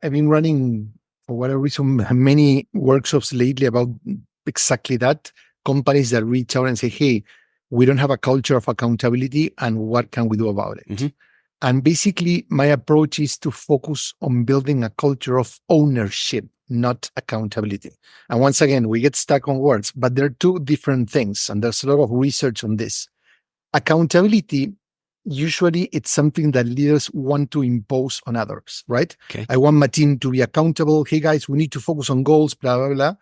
I've been running, for whatever reason, many workshops lately about exactly that. Companies that reach out and say, hey, we don't have a culture of accountability, and what can we do about it? Mm-hmm. And basically, my approach is to focus on building a culture of ownership, not accountability. And once again, we get stuck on words, but they're two different things. And there's a lot of research on this. Accountability, usually it's something that leaders want to impose on others, right? Okay. I want my team to be accountable. Hey guys, we need to focus on goals, blah, blah, blah.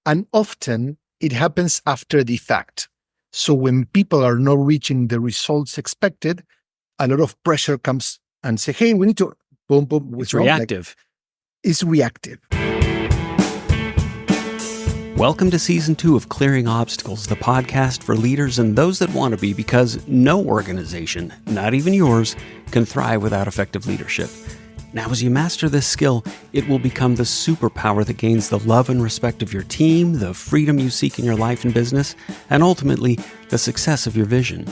And often it happens after the fact. So when people are not reaching the results expected, a lot of pressure comes and say, hey, we need to boom, boom. It's reactive. It's reactive. Welcome to Season 2 of Clearing Obstacles, the podcast for leaders and those that want to be, because no organization, not even yours, can thrive without effective leadership. Now, as you master this skill, it will become the superpower that gains the love and respect of your team, the freedom you seek in your life and business, and ultimately, the success of your vision.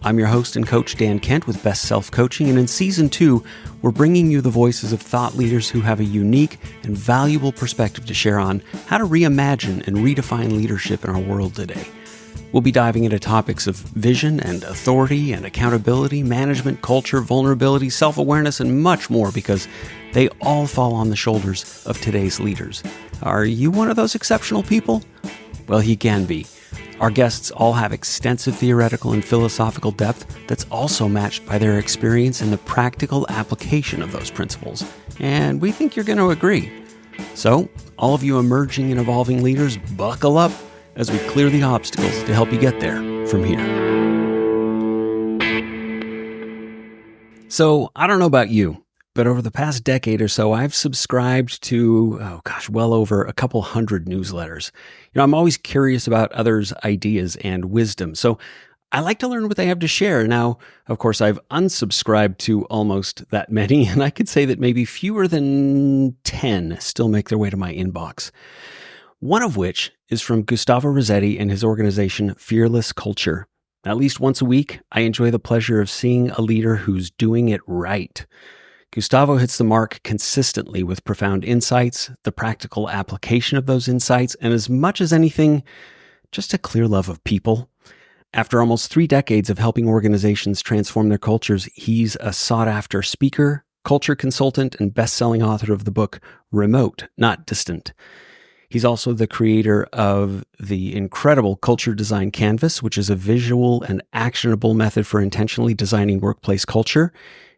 I'm your host and coach, Dan Kent, with Best Self Coaching, and in Season 2, we're bringing you the voices of thought leaders who have a unique and valuable perspective to share on how to reimagine and redefine leadership in our world today. We'll be diving into topics of vision and authority and accountability, management, culture, vulnerability, self-awareness, and much more, because they all fall on the shoulders of today's leaders. Are you one of those exceptional people? Well, you can be. Our guests all have extensive theoretical and philosophical depth that's also matched by their experience in the practical application of those principles. And we think you're going to agree. So, all of you emerging and evolving leaders, buckle up as we clear the obstacles to help you get there from here. So, I don't know about you, but over the past decade or so, I've subscribed to, well over a couple hundred newsletters. I'm always curious about others' ideas and wisdom. So I like to learn what they have to share. Now, of course, I've unsubscribed to almost that many, and I could say that maybe fewer than 10 still make their way to my inbox. One of which is from Gustavo Razzetti and his organization, Fearless Culture. At least once a week, I enjoy the pleasure of seeing a leader who's doing it right. Gustavo hits the mark consistently with profound insights, the practical application of those insights, and as much as anything, just a clear love of people. After almost 3 decades of helping organizations transform their cultures, he's a sought-after speaker, culture consultant, and best-selling author of the book Remote, Not Distant. He's also the creator of the incredible Culture Design Canvas, which is a visual and actionable method for intentionally designing workplace culture.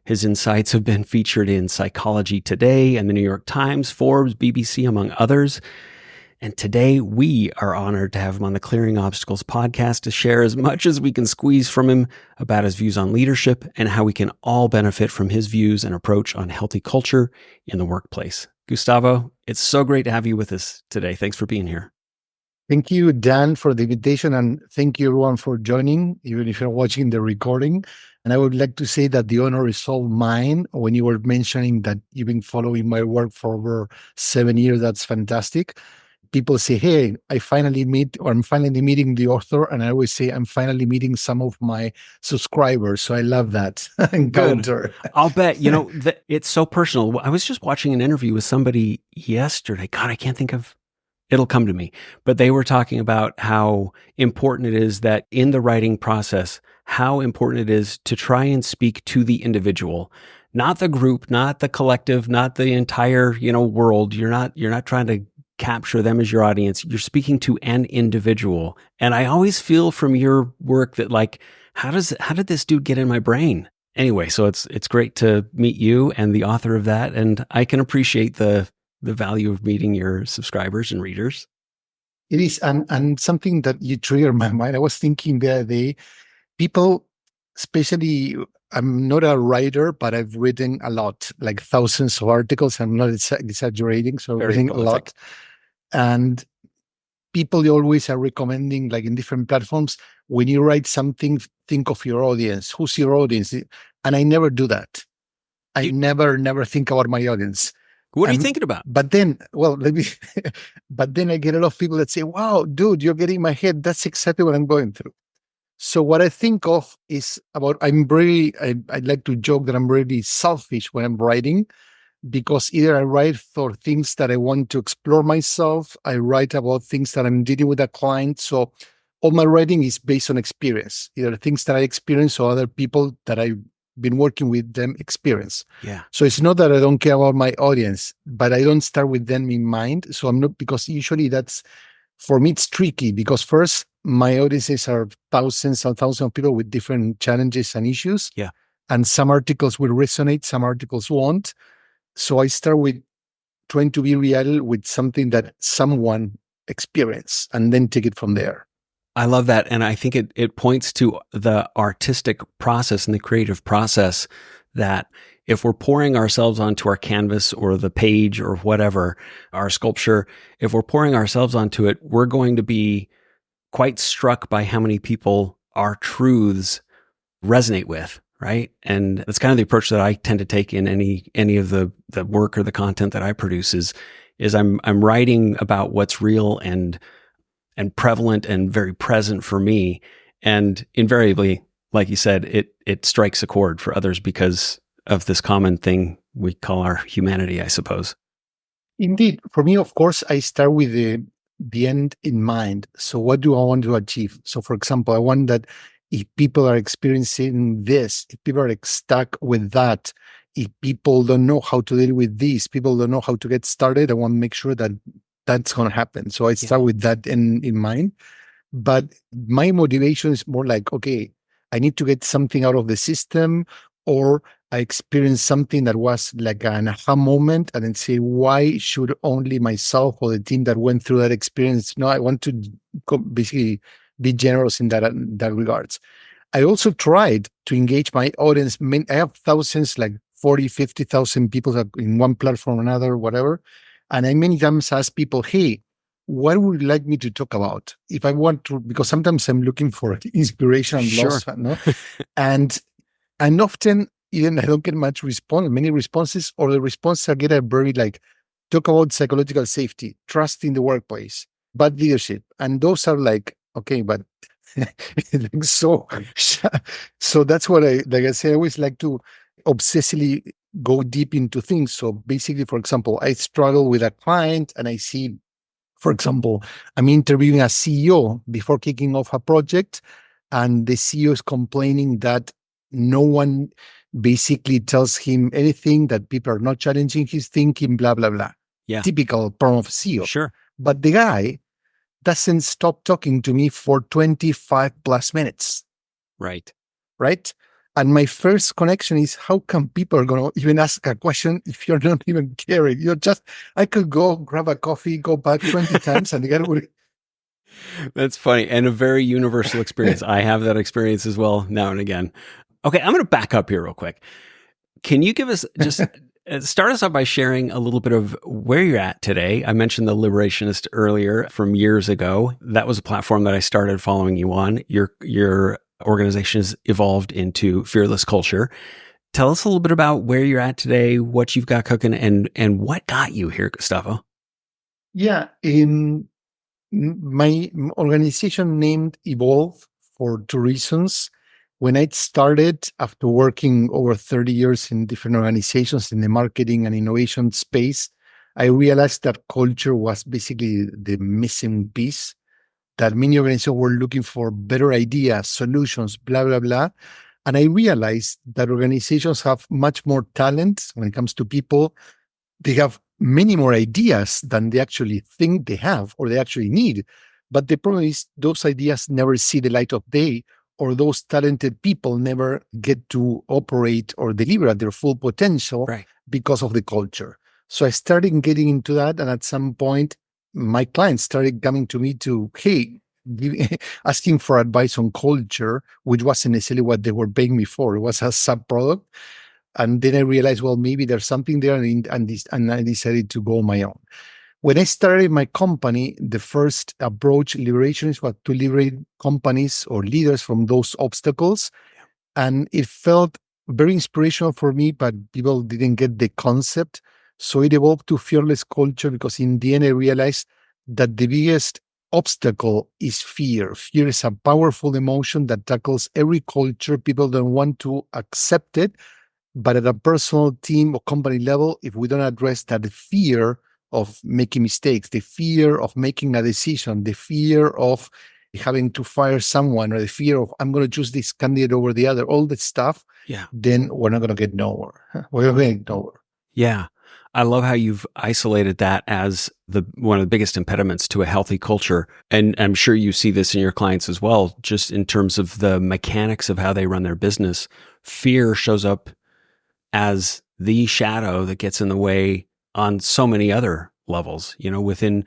His insights have been featured in Psychology Today and the New York Times, Forbes, BBC, among others. And today we are honored to have him on the Clearing Obstacles podcast to share as much as we can squeeze from him about his views on leadership and how we can all benefit from his views and approach on healthy culture in the workplace. Gustavo, it's so great to have you with us today. Thanks for being here. Thank you, Dan, for the invitation, and thank you, everyone, for joining, even if you're watching the recording. And I would like to say that the honor is all mine. When you were mentioning that you've been following my work for over 7 years, that's fantastic. People say, hey, I'm finally meeting the author. And I always say, I'm finally meeting some of my subscribers. So I love that encounter. Good. I'll bet, it's so personal. I was just watching an interview with somebody yesterday. God, I can't think of, it'll come to me. But they were talking about how important it is that in the writing process, how important it is to try and speak to the individual, not the group, not the collective, not the entire, world. You're not trying to capture them as your audience. You're speaking to an individual. And I always feel from your work that, like, how did this dude get in my brain? Anyway, so it's great to meet you and the author of that. And I can appreciate the value of meeting your subscribers and readers. It is. And something that you triggered my mind. I was thinking the other day, people, especially, I'm not a writer, but I've written a lot, like thousands of articles. I'm not exaggerating, so I've written a lot. And people always are recommending, like in different platforms, when you write something, think of your audience. Who's your audience? And I never do that. I never think about my audience. What are you thinking about? But then, but then I get a lot of people that say, wow, dude, you're getting my head. That's exactly what I'm going through. So what I think of is about, I like to joke that I'm really selfish when I'm writing, because either I write for things that I want to explore myself, I write about things that I'm dealing with a client. So all my writing is based on experience, either things that I experience or other people that I've been working with them experience. Yeah. So it's not that I don't care about my audience, but I don't start with them in mind. So I'm not, because usually that's, for me, it's tricky because first, my audiences are thousands and thousands of people with different challenges and issues. Yeah. And some articles will resonate, some articles won't. So I start with trying to be real with something that someone experienced and then take it from there. I love that. And I think it points to the artistic process and the creative process, that if we're pouring ourselves onto our canvas or the page or whatever, our sculpture, if we're pouring ourselves onto it, we're going to be quite struck by how many people our truths resonate with. Right. And that's kind of the approach that I tend to take in any of the work or the content that I produce is I'm writing about what's real and prevalent and very present for me. And invariably, like you said, it strikes a chord for others because of this common thing we call our humanity, I suppose. Indeed. For me, of course, I start with the end in mind. So what do I want to achieve? So for example, I want that if people are experiencing this, if people are stuck with that, if people don't know how to deal with this, people don't know how to get started, I want to make sure that that's going to happen. So I start with that in mind. But my motivation is more like, okay, I need to get something out of the system, or I experienced something that was like an aha moment, and then say, why should only myself or the team that went through that experience? No, I want to basically be generous in that regards. I also tried to engage my audience. I have thousands, like 40, 50,000 people in one platform or another, whatever. And I many times ask people, hey, what would you like me to talk about? If I want to, because sometimes I'm looking for inspiration and Sure. loss, no? and often even I don't get many responses, or the responses I get are very like, talk about psychological safety, trust in the workplace, bad leadership. And those are like, okay, but so so that's what I say, I always like to obsessively go deep into things. So basically, for example, I struggle with a client and I see, for example, I'm interviewing a CEO before kicking off a project, and the CEO is complaining that no one basically tells him anything, that people are not challenging his thinking, blah, blah, blah. Yeah. Typical problem of CEO. Sure. But the guy doesn't stop talking to me for 25 plus minutes. Right. Right. And my first connection is, how come people are going to even ask a question if you're not even caring? You're just, I could go grab a coffee, go back 20 times, and the guy would. That's funny, and a very universal experience. I have that experience as well now and again. Okay, I'm going to back up here real quick. Can you give us just start us off by sharing a little bit of where you're at today? I mentioned the Liberationist earlier from years ago. That was a platform that I started following you on. Your organization has evolved into Fearless Culture. Tell us a little bit about where you're at today, what you've got cooking, and what got you here, Gustavo. Yeah, my organization named Evolve for two reasons. When I started, after working over 30 years in different organizations in the marketing and innovation space, I realized that culture was basically the missing piece, that many organizations were looking for better ideas, solutions, blah, blah, blah. And I realized that organizations have much more talent when it comes to people. They have many more ideas than they actually think they have or they actually need. But the problem is those ideas never see the light of day, or those talented people never get to operate or deliver at their full potential, Right. because of the culture. So I started getting into that. And at some point, my clients started coming to me to, hey, asking for advice on culture, which wasn't necessarily what they were paying me for. It was a sub product. And then I realized, well, maybe there's something there, and I decided to go on my own. When I started my company, the first approach, Liberationist, was to liberate companies or leaders from those obstacles. And it felt very inspirational for me, but people didn't get the concept. So it evolved to Fearless Culture, because in the end, I realized that the biggest obstacle is fear. Fear is a powerful emotion that tackles every culture. People don't want to accept it. But at a personal team or company level, if we don't address that fear of making mistakes, the fear of making a decision, the fear of having to fire someone, or the fear of I'm going to choose this candidate over the other, all that stuff, Yeah. then we're not going to get nowhere. We're going to get nowhere. Yeah. I love how you've isolated that as one of the biggest impediments to a healthy culture. And I'm sure you see this in your clients as well, just in terms of the mechanics of how they run their business. Fear shows up as the shadow that gets in the way on so many other levels, within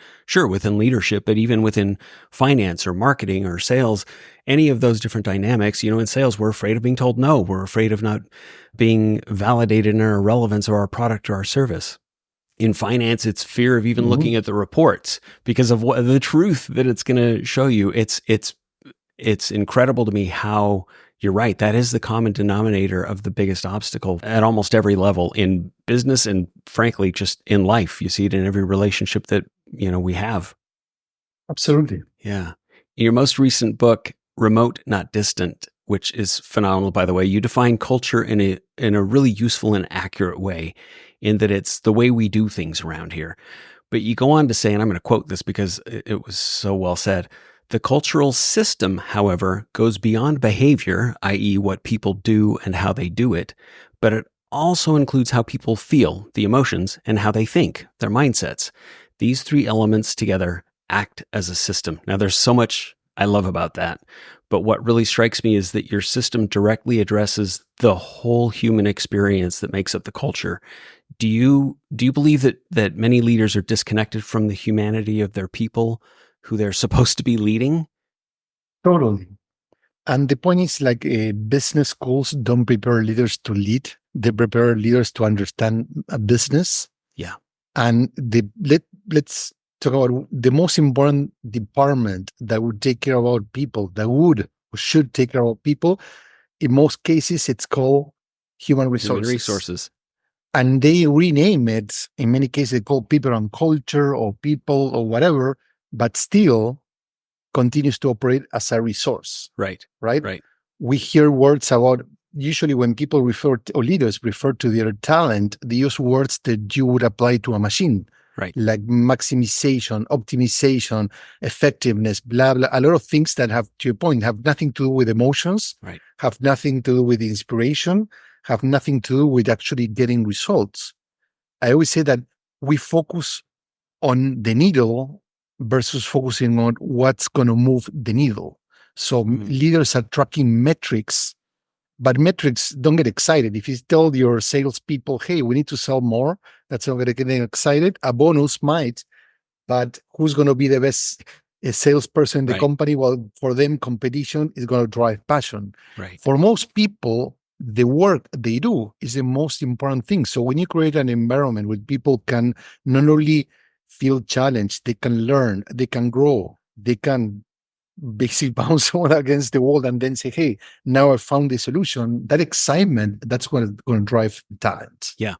leadership, but even within finance or marketing or sales, any of those different dynamics. In sales, we're afraid of being told no. We're afraid of not being validated in our relevance of our product or our service. In finance, it's fear of even looking at the reports because of the truth that it's going to show you. It's incredible to me how you're right. That is the common denominator of the biggest obstacle at almost every level in business and frankly, just in life. You see it in every relationship that, we have. Absolutely. Yeah. In your most recent book, Remote Not Distant, which is phenomenal, by the way, you define culture in a really useful and accurate way in that it's the way we do things around here. But you go on to say, and I'm going to quote this because it was so well said, the cultural system, however, goes beyond behavior, i.e. what people do and how they do it, but it also includes how people feel, the emotions, and how they think, their mindsets. These three elements together act as a system. Now, there's so much I love about that, but what really strikes me is that your system directly addresses the whole human experience that makes up the culture. Do you believe that many leaders are disconnected from the humanity of their people who they're supposed to be leading? Totally. And the point is like business schools don't prepare leaders to lead. They prepare leaders to understand a business. Yeah. And let's talk about the most important department that would take care of our people, that would or should take care of people. In most cases, it's called human Human resources. resources. And they rename it. In many cases, they call people and culture or people or whatever, but still continues to operate as a resource. Right. Right? Right. We hear words about, usually when people refer to, or leaders refer to their talent, they use words that you would apply to a machine. Right. Like maximization, optimization, effectiveness, blah, blah. A lot of things that have, to your point, have nothing to do with emotions, Right. have nothing to do with inspiration, have nothing to do with actually getting results. I always say that we focus on the needle versus focusing on what's going to move the needle. So leaders are tracking metrics, but metrics don't get excited. If you tell your salespeople, hey, we need to sell more, that's not going to get them excited. A bonus might, but who's going to be the best salesperson in the company? Well, for them, competition is going to drive passion. Right. For most people, the work they do is the most important thing. So when you create an environment where people can not only feel challenged, they can learn, they can grow, they can basically bounce someone against the wall and then say, hey, now I found the solution. That excitement, that's what is going to drive talent. Yeah.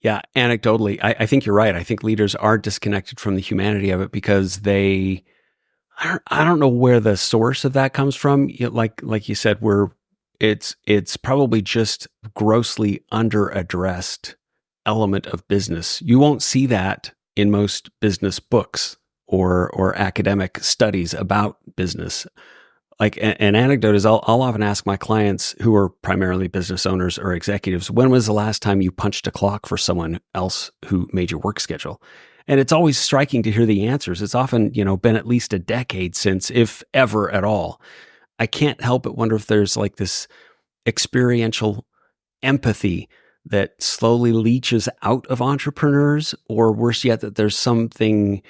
Yeah. Anecdotally, I think you're right. I think leaders are disconnected from the humanity of it because I don't know where the source of that comes from. Like you said, it's probably just grossly under-addressed element of business. You won't see that in most business books or academic studies about business. Like an anecdote is I'll often ask my clients who are primarily business owners or executives, when was the last time you punched a clock for someone else who made your work schedule? And it's always striking to hear the answers. It's often, been at least a decade since, if ever at all. I can't help but wonder if there's like this experiential empathy that slowly leaches out of entrepreneurs, or worse yet, that there's something,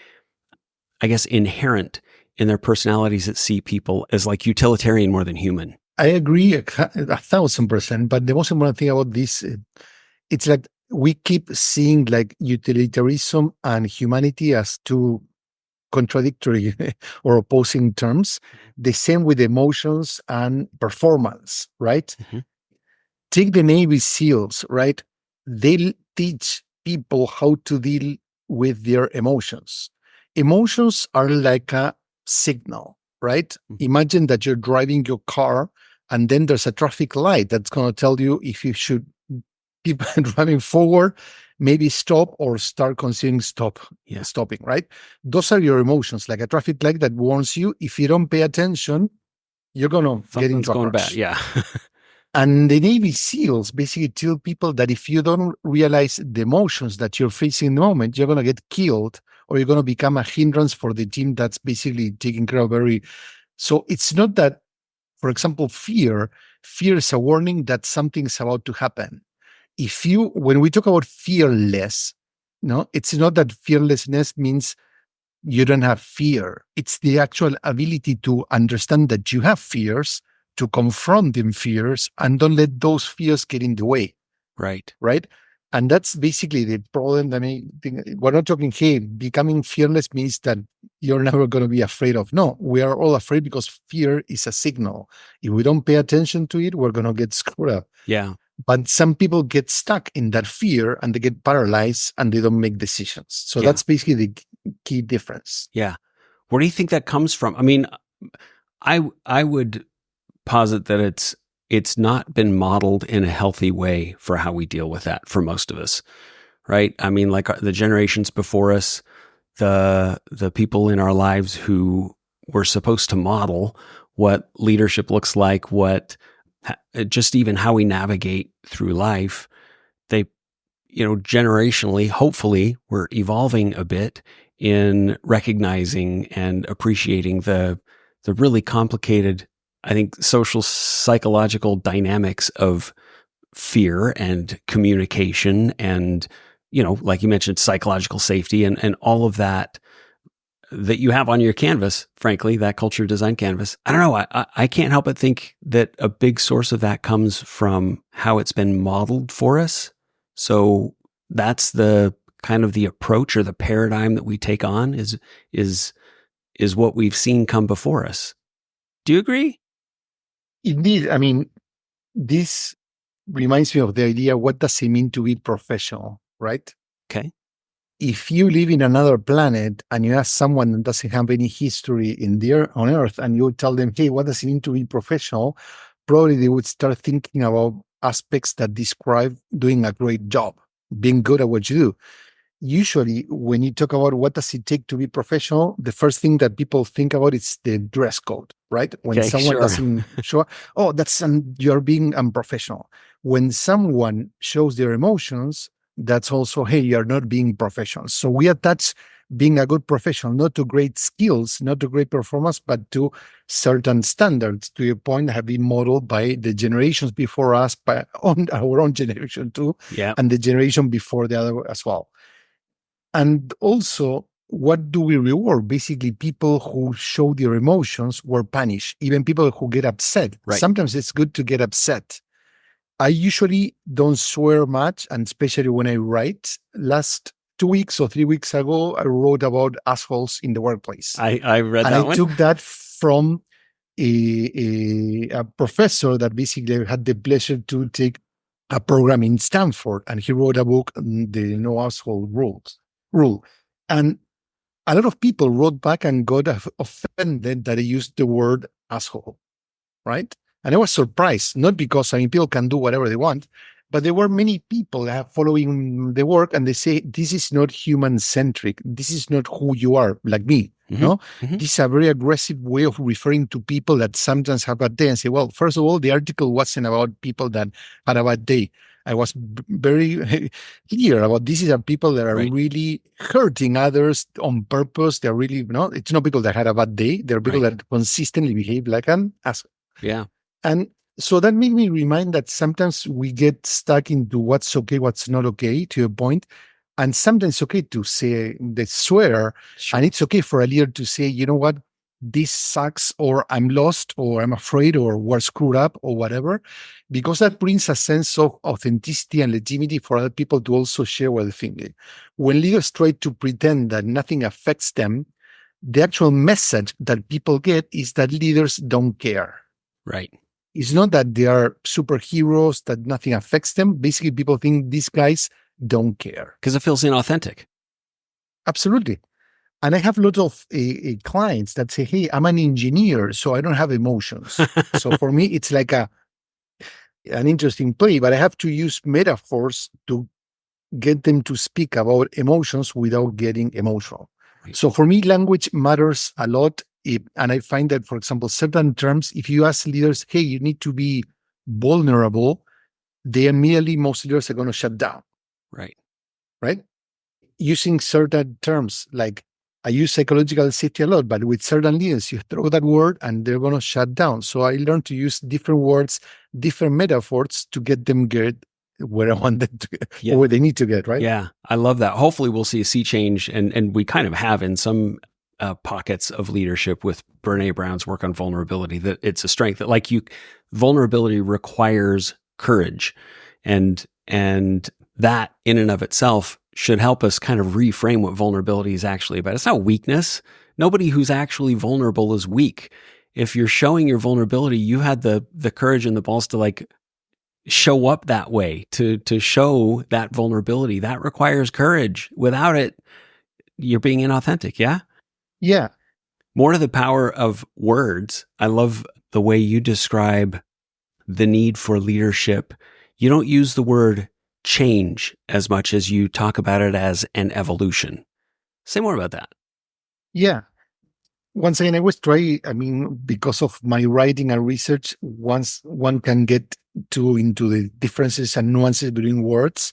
I guess, inherent in their personalities that see people as like utilitarian more than human. I agree 1,000%. But the most important thing about this, it's like we keep seeing like utilitarianism and humanity as two contradictory or opposing terms. The same with emotions and performance, right? Mm-hmm. Take the Navy SEALs, right? They teach people how to deal with their emotions. Emotions are like a signal, right? Mm-hmm. Imagine that you're driving your car and then there's a traffic light that's going to tell you if you should keep driving forward, maybe stop or start considering Yeah. stopping, right? Those are your emotions, like a traffic light that warns you. If you don't pay attention, you're going to get Something's into a going bad. crash. Yeah. And the Navy SEALs basically tell people that if you don't realize the emotions that you're facing in the moment, you're going to get killed or you're going to become a hindrance for the team that's basically taking care of every. So it's not that, for example, fear is a warning that something's about to happen. When we talk about fearless, no, it's not that fearlessness means you don't have fear. It's the actual ability to understand that you have fears, to confront them fears, and don't let those fears get in the way. Right. Right. And that's basically the problem. I mean, we're not talking, hey, becoming fearless means that you're never going to be afraid of. No, we are all afraid because fear is a signal. If we don't pay attention to it, we're going to get screwed up. Yeah. But some people get stuck in that fear and they get paralyzed and they don't make decisions. So Yeah. that's basically the key difference. Yeah. Where do you think that comes from? I mean, I would posit that it's not been modeled in a healthy way for how we deal with that for most of us, right? I mean, like the generations before us, the people in our lives who were supposed to model what leadership looks like, just even how we navigate through life, they, generationally, hopefully, we're evolving a bit in recognizing and appreciating the really complicated, I think, social psychological dynamics of fear and communication and, like you mentioned, psychological safety and all of that you have on your canvas, frankly, that culture design canvas. I don't know. I can't help but think that a big source of that comes from how it's been modeled for us. So that's the kind of the approach or the paradigm that we take on is what we've seen come before us. Do you agree? Indeed. I mean, this reminds me of the idea, what does it mean to be professional, right? Okay. If you live in another planet and you ask someone that doesn't have any history on Earth and you tell them, hey, what does it mean to be professional? Probably they would start thinking about aspects that describe doing a great job, being good at what you do. Usually, when you talk about what does it take to be professional, the first thing that people think about is the dress code, right? When Okay, someone sure. doesn't show, oh, you're being unprofessional. When someone shows their emotions, that's also, hey, you're not being professional. So we attach being a good professional not to great skills, not to great performance, but to certain standards, to a point that have been modeled by the generations before us, by on our own generation too, Yeah. and the generation before the other as well. And also, what do we reward? Basically, people who show their emotions were punished, even people who get upset. Right. Sometimes it's good to get upset. I usually don't swear much, and especially when I write. Last 2 weeks or 3 weeks ago, I wrote about assholes in the workplace. I read and that I one. took that from a professor that basically had the pleasure to take a program in Stanford, and he wrote a book, the No Asshole Rule. And a lot of people wrote back and got offended that I used the word asshole, right? And I was surprised, not because, I mean, people can do whatever they want, but there were many people that are following the work and they say, this is not human centric. This is not who you are, like me. No, this is a very aggressive way of referring to people that sometimes have a bad day, and say, well, first of all, the article wasn't about people that had a bad day. I was very clear about these are people that are Right. really hurting others on purpose. They're really, it's not people that had a bad day. They're people Right. that consistently behave like an asshole. Yeah. And so that made me remind that sometimes we get stuck into what's okay, what's not okay, to a point. And sometimes it's okay to say the swear, Sure. and it's okay for a leader to say, you know what, this sucks, or I'm lost, or I'm afraid, or we're screwed up, or whatever, because that brings a sense of authenticity and legitimacy for other people to also share what they're thinking. When leaders try to pretend that nothing affects them, the actual message that people get is that leaders don't care. Right. It's not that they are superheroes, that nothing affects them. Basically, people think these guys don't care. Because it feels inauthentic. Absolutely. And I have lots of clients that say, hey, I'm an engineer, so I don't have emotions. So for me, it's like an interesting play, but I have to use metaphors to get them to speak about emotions without getting emotional. Right. So for me, language matters a lot. And I find that, for example, certain terms, if you ask leaders, hey, you need to be vulnerable, they immediately, most leaders are going to shut down, Right. right? Using certain terms, like I use psychological safety a lot, but with certain leaders, you throw that word and they're going to shut down. So I learned to use different words, different metaphors to get them get where I want them to get, Yeah. or where they need to get, right? Yeah, I love that. Hopefully, we'll see a sea change, and we kind of have in some pockets of leadership with Brene Brown's work on vulnerability. That it's a strength. That vulnerability requires courage, and that in and of itself should help us kind of reframe what vulnerability is actually about. It's not weakness. Nobody who's actually vulnerable is weak. If you're showing your vulnerability, you had the courage and the balls to show up that way, to show that vulnerability. That requires courage. Without it, you're being inauthentic. Yeah. Yeah. More to the power of words. I love the way you describe the need for leadership. You don't use the word change as much as you talk about it as an evolution. Say more about that. Yeah. Once again, I was trying, I mean, because of my writing and research, once one can get into the differences and nuances between words,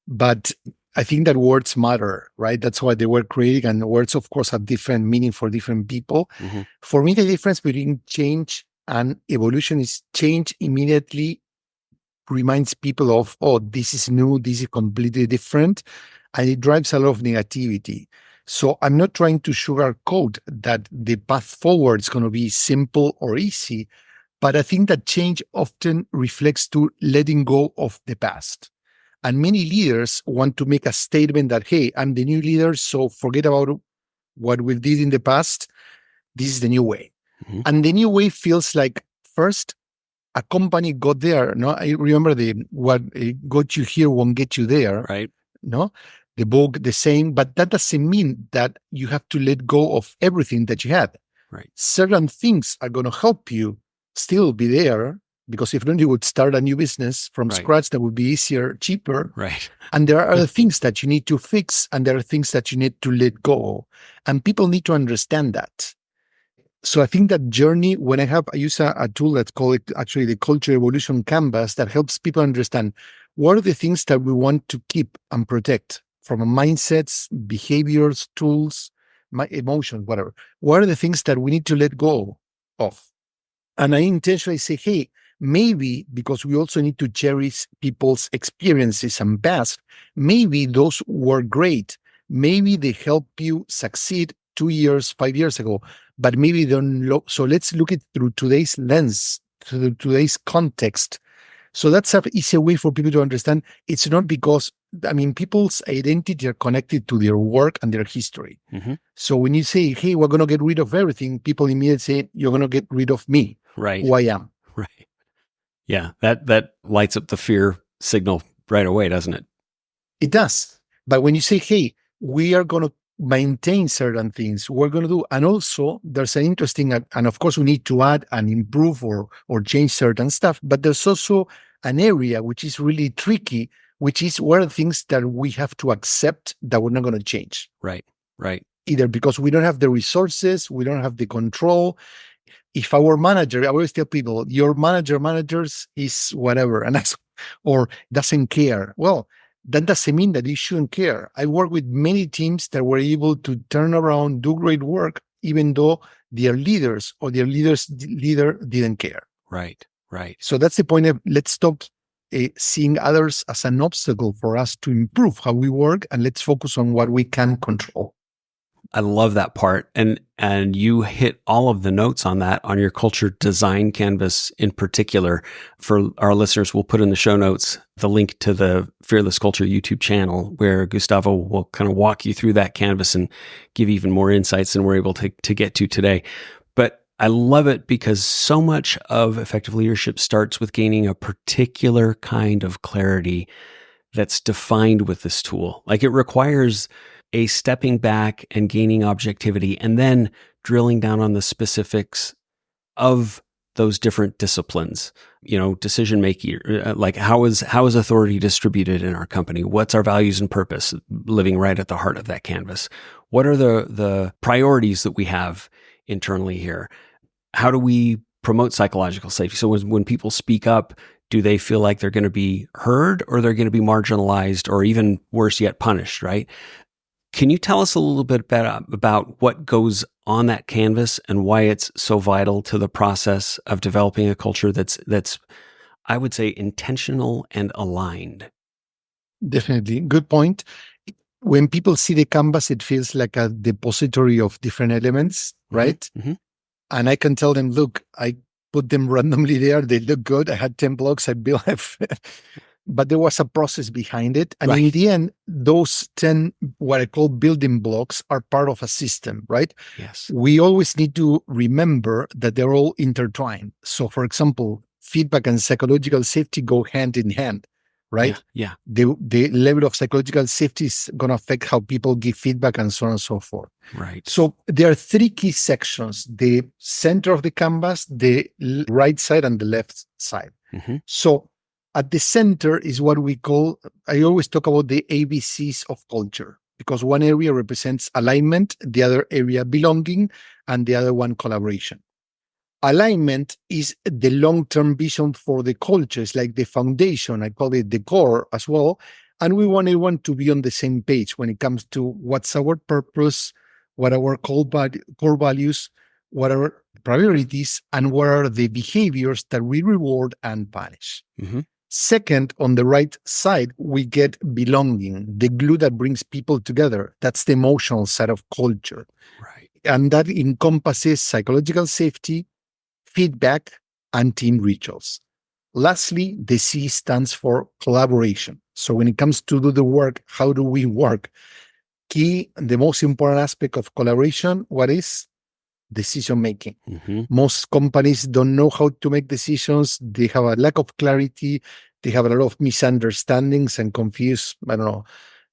but I think that words matter, right? That's why they were created, and words, of course, have different meaning for different people. Mm-hmm. For me, the difference between change and evolution is change immediately reminds people of, oh, this is new, this is completely different, and it drives a lot of negativity. So I'm not trying to sugarcoat that the path forward is going to be simple or easy, but I think that change often reflects to letting go of the past. And many leaders want to make a statement that, hey, I'm the new leader, so forget about what we did in the past. This is the new way. Mm-hmm. And the new way feels like, first, a company got there. No, I remember what got you here won't get you there. Right. No, the book, the same, but that doesn't mean that you have to let go of everything that you had. Right. Certain things are going to help you still be there, because if not, you would start a new business from scratch that would be easier, cheaper. Right. And there are other things that you need to fix, and there are things that you need to let go. And people need to understand that. So I think that journey, when I use a tool that's called actually the Culture Evolution Canvas, that helps people understand what are the things that we want to keep and protect from mindsets, behaviors, tools, my emotions, whatever. What are the things that we need to let go of? And I intentionally say, hey, maybe because we also need to cherish people's experiences and past, maybe those were great. Maybe they help you succeed 2 years, 5 years ago, but maybe they don't. So let's look at through today's lens, through today's context. So that's an easy way for people to understand. It's not because, I mean, people's identity are connected to their work and their history. Mm-hmm. So when you say, hey, we're going to get rid of everything, people immediately say, you're going to get rid of me, Right. who I am. Right. Yeah. That lights up the fear signal right away, doesn't it? It does. But when you say, hey, we are going to maintain certain things, we're going to do, and also there's an interesting, and of course we need to add and improve or change certain stuff, but there's also an area which is really tricky, which is what are the things that we have to accept that we're not going to change. Right. Right. Either because we don't have the resources, we don't have the control. If our manager, I always tell people, your managers is whatever, and or doesn't care. Well, that doesn't mean that you shouldn't care. I work with many teams that were able to turn around, do great work, even though their leaders or their leader didn't care. Right. Right. So that's the point of, let's stop seeing others as an obstacle for us to improve how we work, and let's focus on what we can control. I love that part. And you hit all of the notes on that on your culture design canvas in particular. For our listeners, we'll put in the show notes the link to the Fearless Culture YouTube channel, where Gustavo will kind of walk you through that canvas and give even more insights than we're able to get to today. But I love it because so much of effective leadership starts with gaining a particular kind of clarity that's defined with this tool. Like, it requires a stepping back and gaining objectivity, and then drilling down on the specifics of those different disciplines, decision making, like how is authority distributed in our company? What's our values and purpose, living right at the heart of that canvas? What are the priorities that we have internally here? How do we promote psychological safety? So when people speak up, do they feel like they're going to be heard, or they're going to be marginalized, or even worse yet, punished, right? Can you tell us a little bit about what goes on that canvas and why it's so vital to the process of developing a culture that's I would say intentional and aligned? Definitely. Good point. When people see the canvas, it feels like a depository of different elements, right? Mm-hmm. And I can tell them, look, I put them randomly there. They look good. I had 10 blocks. I built, but there was a process behind it. And in Right. the end, those 10, what I call building blocks, are part of a system, right? Yes. We always need to remember that they're all intertwined. So, for example, feedback and psychological safety go hand in hand, Yeah. right? Yeah. The level of psychological safety is going to affect how people give feedback and so on and so forth. Right. So there are three key sections: the center of the canvas, the right side, and the left side. Mm-hmm. So at the center is what we call, I always talk about the ABCs of culture, because one area represents alignment, the other area belonging, and the other one collaboration. Alignment is the long-term vision for the culture. It's like the foundation. I call it the core as well. And we want everyone to be on the same page when it comes to what's our purpose, what are our core values, what are our priorities, and what are the behaviors that we reward and punish. Mm-hmm. Second, on the right side, we get belonging, the glue that brings people together. That's the emotional side of culture. Right. And that encompasses psychological safety, feedback, and team rituals. Lastly, the C stands for collaboration. So when it comes to do the work, how do we work? The most important aspect of collaboration, what is? Decision making. Mm-hmm. Most companies don't know how to make decisions. They have a lack of clarity. They have a lot of misunderstandings and confuse,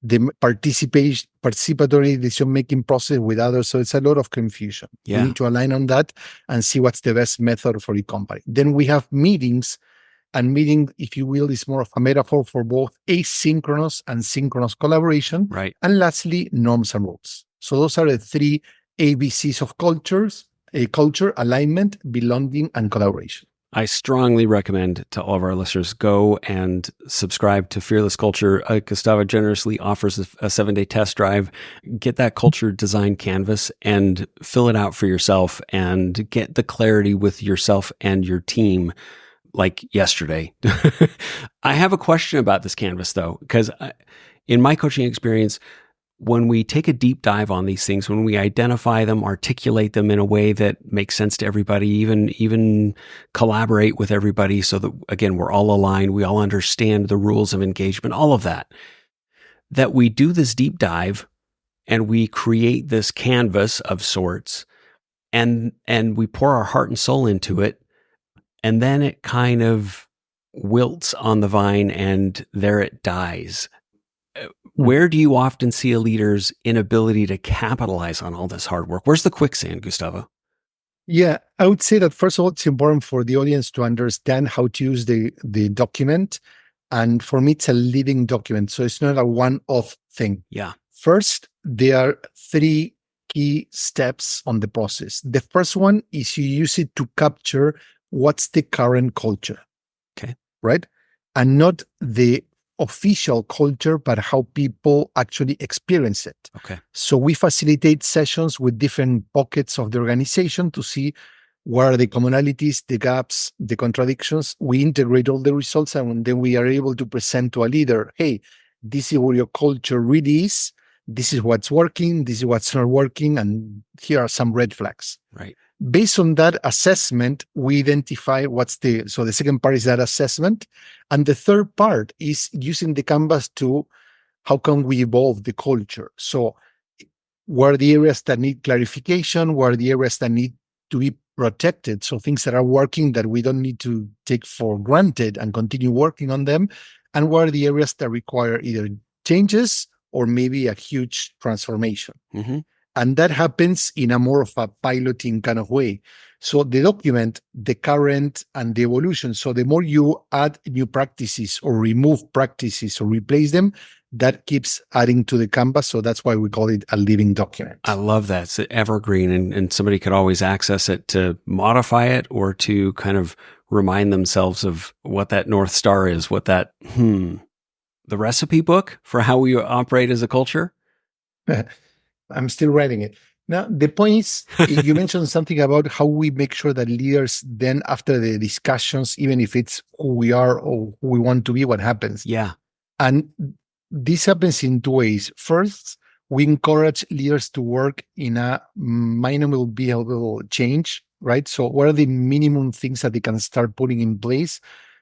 the participatory decision-making process with others. So it's a lot of confusion. We Yeah. need to align on that and see what's the best method for the company. Then we have meetings, and meeting, if you will, is more of a metaphor for both asynchronous and synchronous collaboration. Right. And lastly, norms and rules. So those are the three ABCs of culture: alignment, belonging, and collaboration. I strongly recommend to all of our listeners, go and subscribe to Fearless Culture. Gustavo generously offers a 7-day test drive. Get that culture design canvas and fill it out for yourself and get the clarity with yourself and your team like yesterday. I have a question about this canvas though, because in my coaching experience, when we take a deep dive on these things, when we identify them, articulate them in a way that makes sense to everybody, even collaborate with everybody so that, again, we're all aligned, we all understand the rules of engagement, all of that we do this deep dive and we create this canvas of sorts, and we pour our heart and soul into it, and then it kind of wilts on the vine and there it dies. Where do you often see a leader's inability to capitalize on all this hard work? Where's the quicksand, Gustavo? Yeah, I would say that first of all, it's important for the audience to understand how to use the document. And for me, it's a living document. So it's not a one-off thing. Yeah. First, there are three key steps on the process. The first one is you use it to capture what's the current culture. Okay. Right? And not the official culture, but how people actually experience it. Okay. So we facilitate sessions with different pockets of the organization to see what are the commonalities, the gaps, the contradictions. We integrate all the results, and then we are able to present to a leader, hey, this is what your culture really is. This is what's working. This is what's not working. And here are some red flags. Right. Based on that assessment, we identify so the second part is that assessment. And the third part is using the canvas to how can we evolve the culture? So what are the areas that need clarification? What are the areas that need to be protected? So things that are working that we don't need to take for granted and continue working on them. And what are the areas that require either changes or maybe a huge transformation? Mm-hmm. And that happens in a more of a piloting kind of way. So they document the current and the evolution. So the more you add new practices or remove practices or replace them, that keeps adding to the canvas. So that's why we call it a living document. I love that. It's evergreen, and somebody could always access it to modify it or to kind of remind themselves of what that North Star is, what that, the recipe book for how we operate as a culture. I'm still writing it. Now, the point is, you mentioned something about how we make sure that leaders then, after the discussions, even if it's who we are or who we want to be, what happens? Yeah. And this happens in two ways. First, we encourage leaders to work in a minimal behavioral change, right? So what are the minimum things that they can start putting in place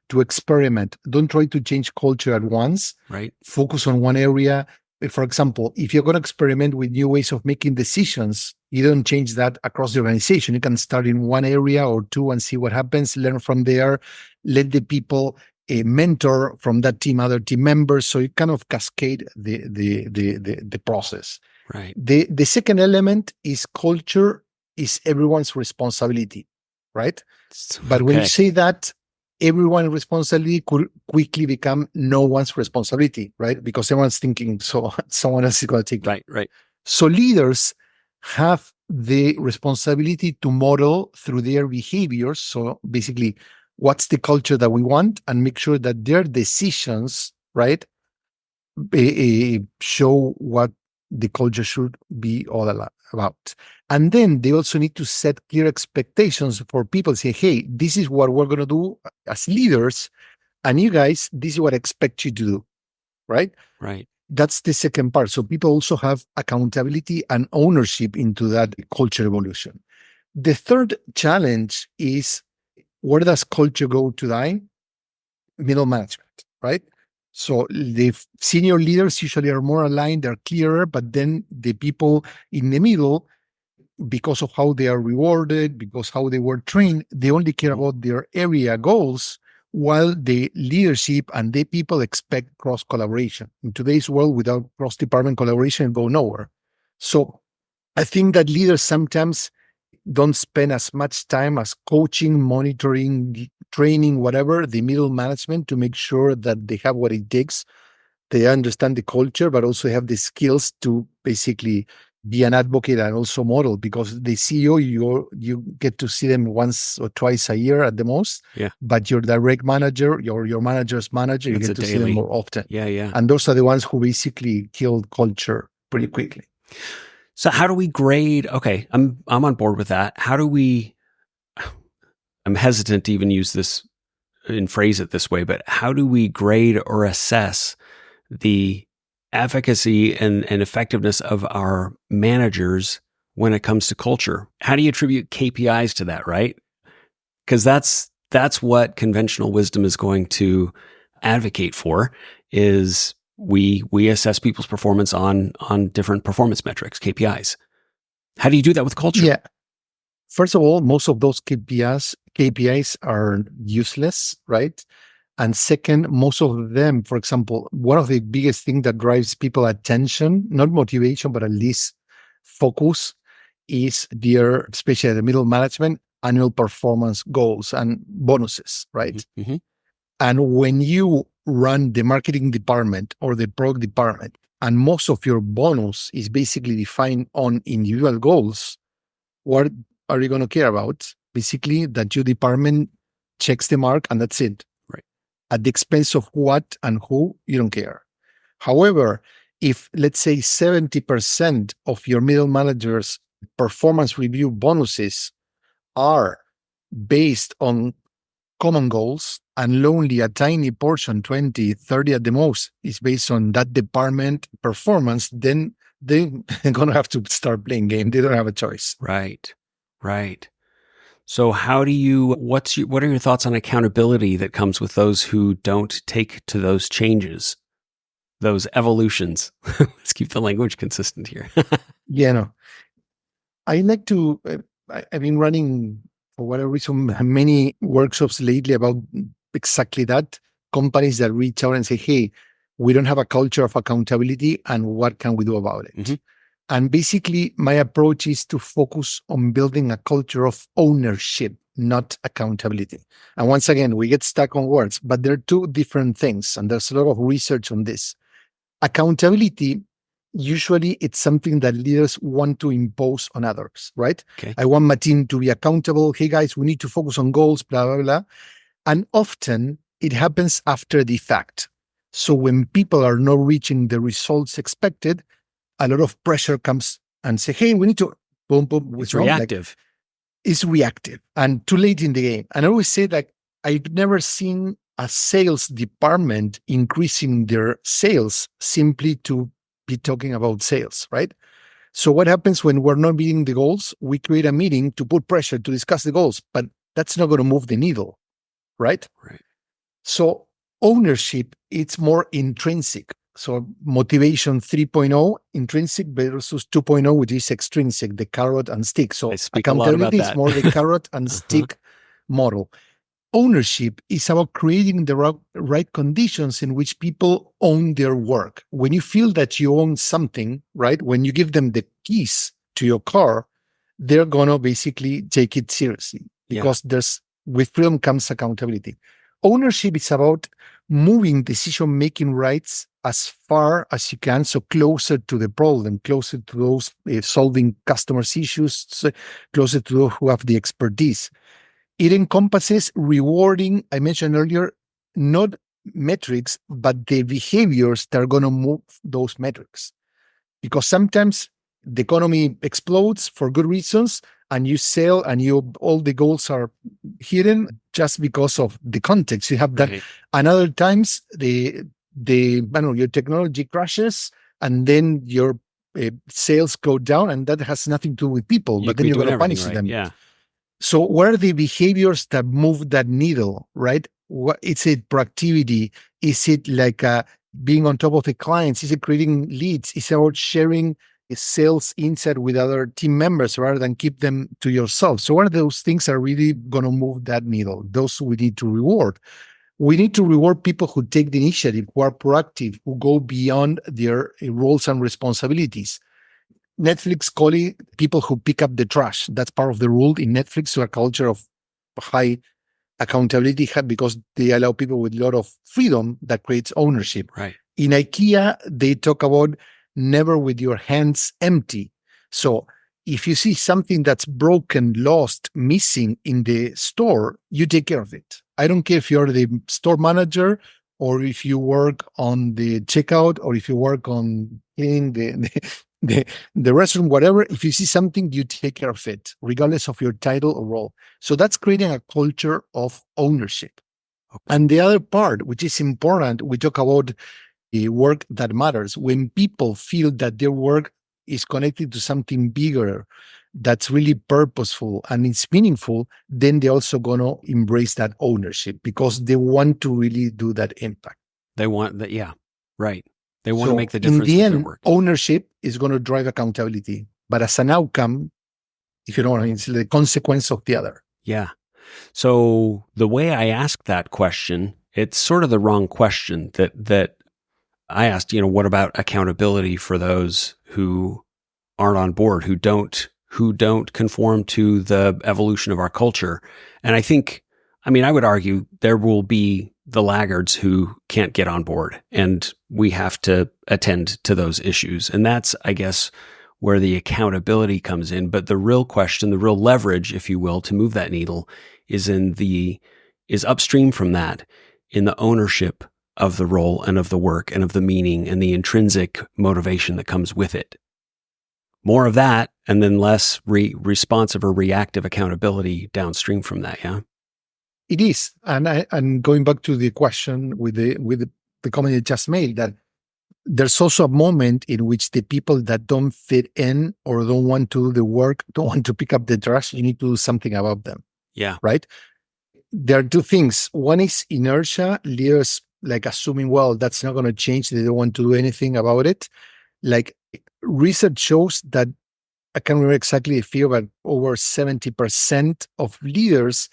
to experiment? Don't try to change culture at once. Right. Focus on one area. For example, if you're going to experiment with new ways of making decisions, you don't change that across the organization. You can start in one area or two and see what happens, learn from there, let the people mentor from that team other team members. So you kind of cascade the process. Right. The second element is culture is everyone's responsibility, right? But when you say that, everyone's responsibility could quickly become no one's responsibility, right? Because everyone's thinking, so someone else is going to take it. Right. So leaders have the responsibility to model through their behaviors. So basically, what's the culture that we want, and make sure that their decisions, right, show what the culture should be all about. And then they also need to set clear expectations for people. Say, hey, this is what we're going to do as leaders, and you guys, this is what I expect you to do, right? Right. That's the second part. So people also have accountability and ownership into that culture evolution. The third challenge is, where does culture go to die? Middle management, right? So the senior leaders usually are more aligned, they're clearer, but then the people in the middle, because of how they are rewarded, because how they were trained, they only care about their area goals, while the leadership and the people expect cross collaboration. In today's world, without cross department collaboration, it go nowhere. So I think that leaders sometimes don't spend as much time as coaching, monitoring, training, whatever, the middle management, to make sure that they have what it takes. They understand the culture, but also have the skills to basically be an advocate and also model, because the CEO, you get to see them once or twice a year at the most. Yeah. But your direct manager, your manager's manager, you get to see them more often. Yeah. And those are the ones who basically kill culture pretty quickly. So how do we grade? Okay, I'm on board with that. How do we? I'm hesitant to even use this and phrase it this way, but how do we grade or assess the efficacy and effectiveness of our managers when it comes to culture? How do you attribute KPIs to that, right? Because that's what conventional wisdom is going to advocate for, is we assess people's performance on different performance metrics, KPIs. How do you do that with culture? Yeah. First of all, most of those KPIs are useless, right? And second, most of them, for example, one of the biggest things that drives people attention, not motivation, but at least focus, is their, especially the middle management, annual performance goals and bonuses, right? Mm-hmm. And when you run the marketing department or the product department, and most of your bonus is basically defined on individual goals, what are you going to care about? Basically, that your department checks the mark and that's it. Right. At the expense of what and who, you don't care. However, if let's say 70% of your middle managers' performance review bonuses are based on common goals, and only a tiny portion, 20, 30 at the most, is based on that department performance, then they're going to have to start playing game. They don't have a choice. Right. So how do you, what are your thoughts on accountability that comes with those who don't take to those changes, those evolutions? Let's keep the language consistent here. I like to, I've been running, for whatever reason, many workshops lately about exactly that. Companies that reach out and say, hey, we don't have a culture of accountability, and what can we do about it? Mm-hmm. And basically, my approach is to focus on building a culture of ownership, not accountability. And once again, we get stuck on words, but they're two different things. And there's a lot of research on this. Accountability, usually it's something that leaders want to impose on others, right? Okay. I want my team to be accountable. Hey guys, we need to focus on goals, blah, blah, blah. And often it happens after the fact. So when people are not reaching the results expected, a lot of pressure comes and say, hey, we need to boom, boom. It's wrong? reactive. It's reactive and too late in the game. And I always say that I've never seen a sales department increasing their sales simply to be talking about sales, right? So what happens when we're not meeting the goals? We create a meeting to put pressure to discuss the goals, but that's not going to move the needle, right? Right. So ownership, it's more intrinsic. So motivation 3.0, intrinsic versus 2.0, which is extrinsic, the carrot and stick. So I speak a lot about accountability is that. more the carrot and stick model. Ownership is about creating the right conditions in which people own their work. When you feel that you own something, right? When you give them the keys to your car, they're going to basically take it seriously because with freedom comes accountability. Ownership is about moving decision-making rights as far as you can, so closer to the problem, closer to those solving customers' issues, so closer to those who have the expertise. It encompasses rewarding, I mentioned earlier, not metrics, but the behaviors that are going to move those metrics. Because sometimes the economy explodes for good reasons, and you sell and all the goals are hidden just because of the context. You have that. Right. And other times your technology crashes and then your sales go down, and that has nothing to do with people, but then you're going to punish them. Yeah. So what are the behaviors that move that needle, right? What is it? Proactivity? Is it like being on top of the clients? Is it creating leads? Is it about sharing sales insight with other team members rather than keep them to yourself? So what are those things that are really going to move that needle? Those we need to reward. We need to reward people who take the initiative, who are proactive, who go beyond their roles and responsibilities. Netflix call it people who pick up the trash. That's part of the rule in Netflix, so a culture of high accountability because they allow people with a lot of freedom that creates ownership. Right. In IKEA, they talk about never with your hands empty. So if you see something that's broken, lost, missing in the store, you take care of it. I don't care if you're the store manager or if you work on the checkout or if you work on cleaning the restroom, whatever. If you see something, you take care of it, regardless of your title or role. So that's creating a culture of ownership. Okay. And the other part, which is important, we talk about the work that matters. When people feel that their work is connected to something bigger, that's really purposeful and it's meaningful, then they're also going to embrace that ownership because they want to really do that impact. They want that. Yeah. Right. They want to make the difference in the end, with their work. Ownership is going to drive accountability. But as an outcome, if you know what I mean, it's the consequence of the other. Yeah. So the way I asked that question, it's sort of the wrong question that I asked, what about accountability for those who aren't on board, who don't conform to the evolution of our culture? And I would argue there will be the laggards who can't get on board, and we have to attend to those issues. And that's, I guess, where the accountability comes in. But the real question, the real leverage, if you will, to move that needle is upstream from that in the ownership of the role and of the work and of the meaning and the intrinsic motivation that comes with it. More of that, and then less responsive or reactive accountability downstream from that. Yeah. It is. And going back to the question with the comment you just made, that there's also a moment in which the people that don't fit in or don't want to do the work, don't want to pick up the trash, you need to do something about them. Yeah. Right? There are two things. One is inertia, leaders like assuming, well, that's not going to change. They don't want to do anything about it. Like research shows that, I can't remember exactly the figure, but over 70% of leaders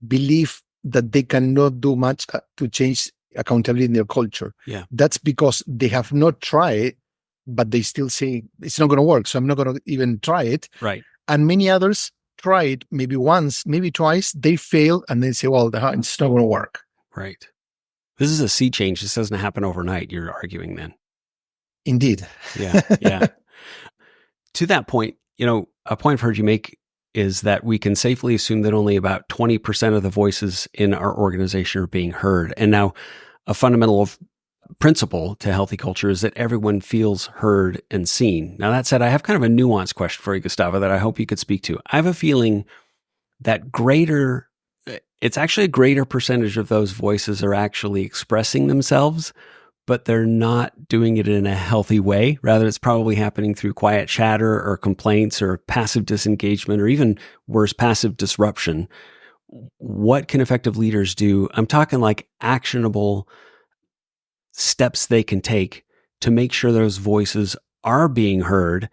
believe that they cannot do much to change accountability in their culture. Yeah. That's because they have not tried but they still say it's not going to work. So I'm not going to even try it. Right. And many others try it maybe once, maybe twice, they fail, and they say, well, it's not going to work. Right. This is a sea change. This doesn't happen overnight, you're arguing then. Indeed. Yeah. Yeah. To that point, a point I've heard you make is that we can safely assume that only about 20% of the voices in our organization are being heard. And now a fundamental principle to healthy culture is that everyone feels heard and seen. Now, that said, I have kind of a nuanced question for you, Gustavo, that I hope you could speak to. I have a feeling that it's actually a greater percentage of those voices are actually expressing themselves, but they're not doing it in a healthy way. Rather, it's probably happening through quiet chatter or complaints or passive disengagement, or even worse, passive disruption. What can effective leaders do? I'm talking like actionable steps they can take to make sure those voices are being heard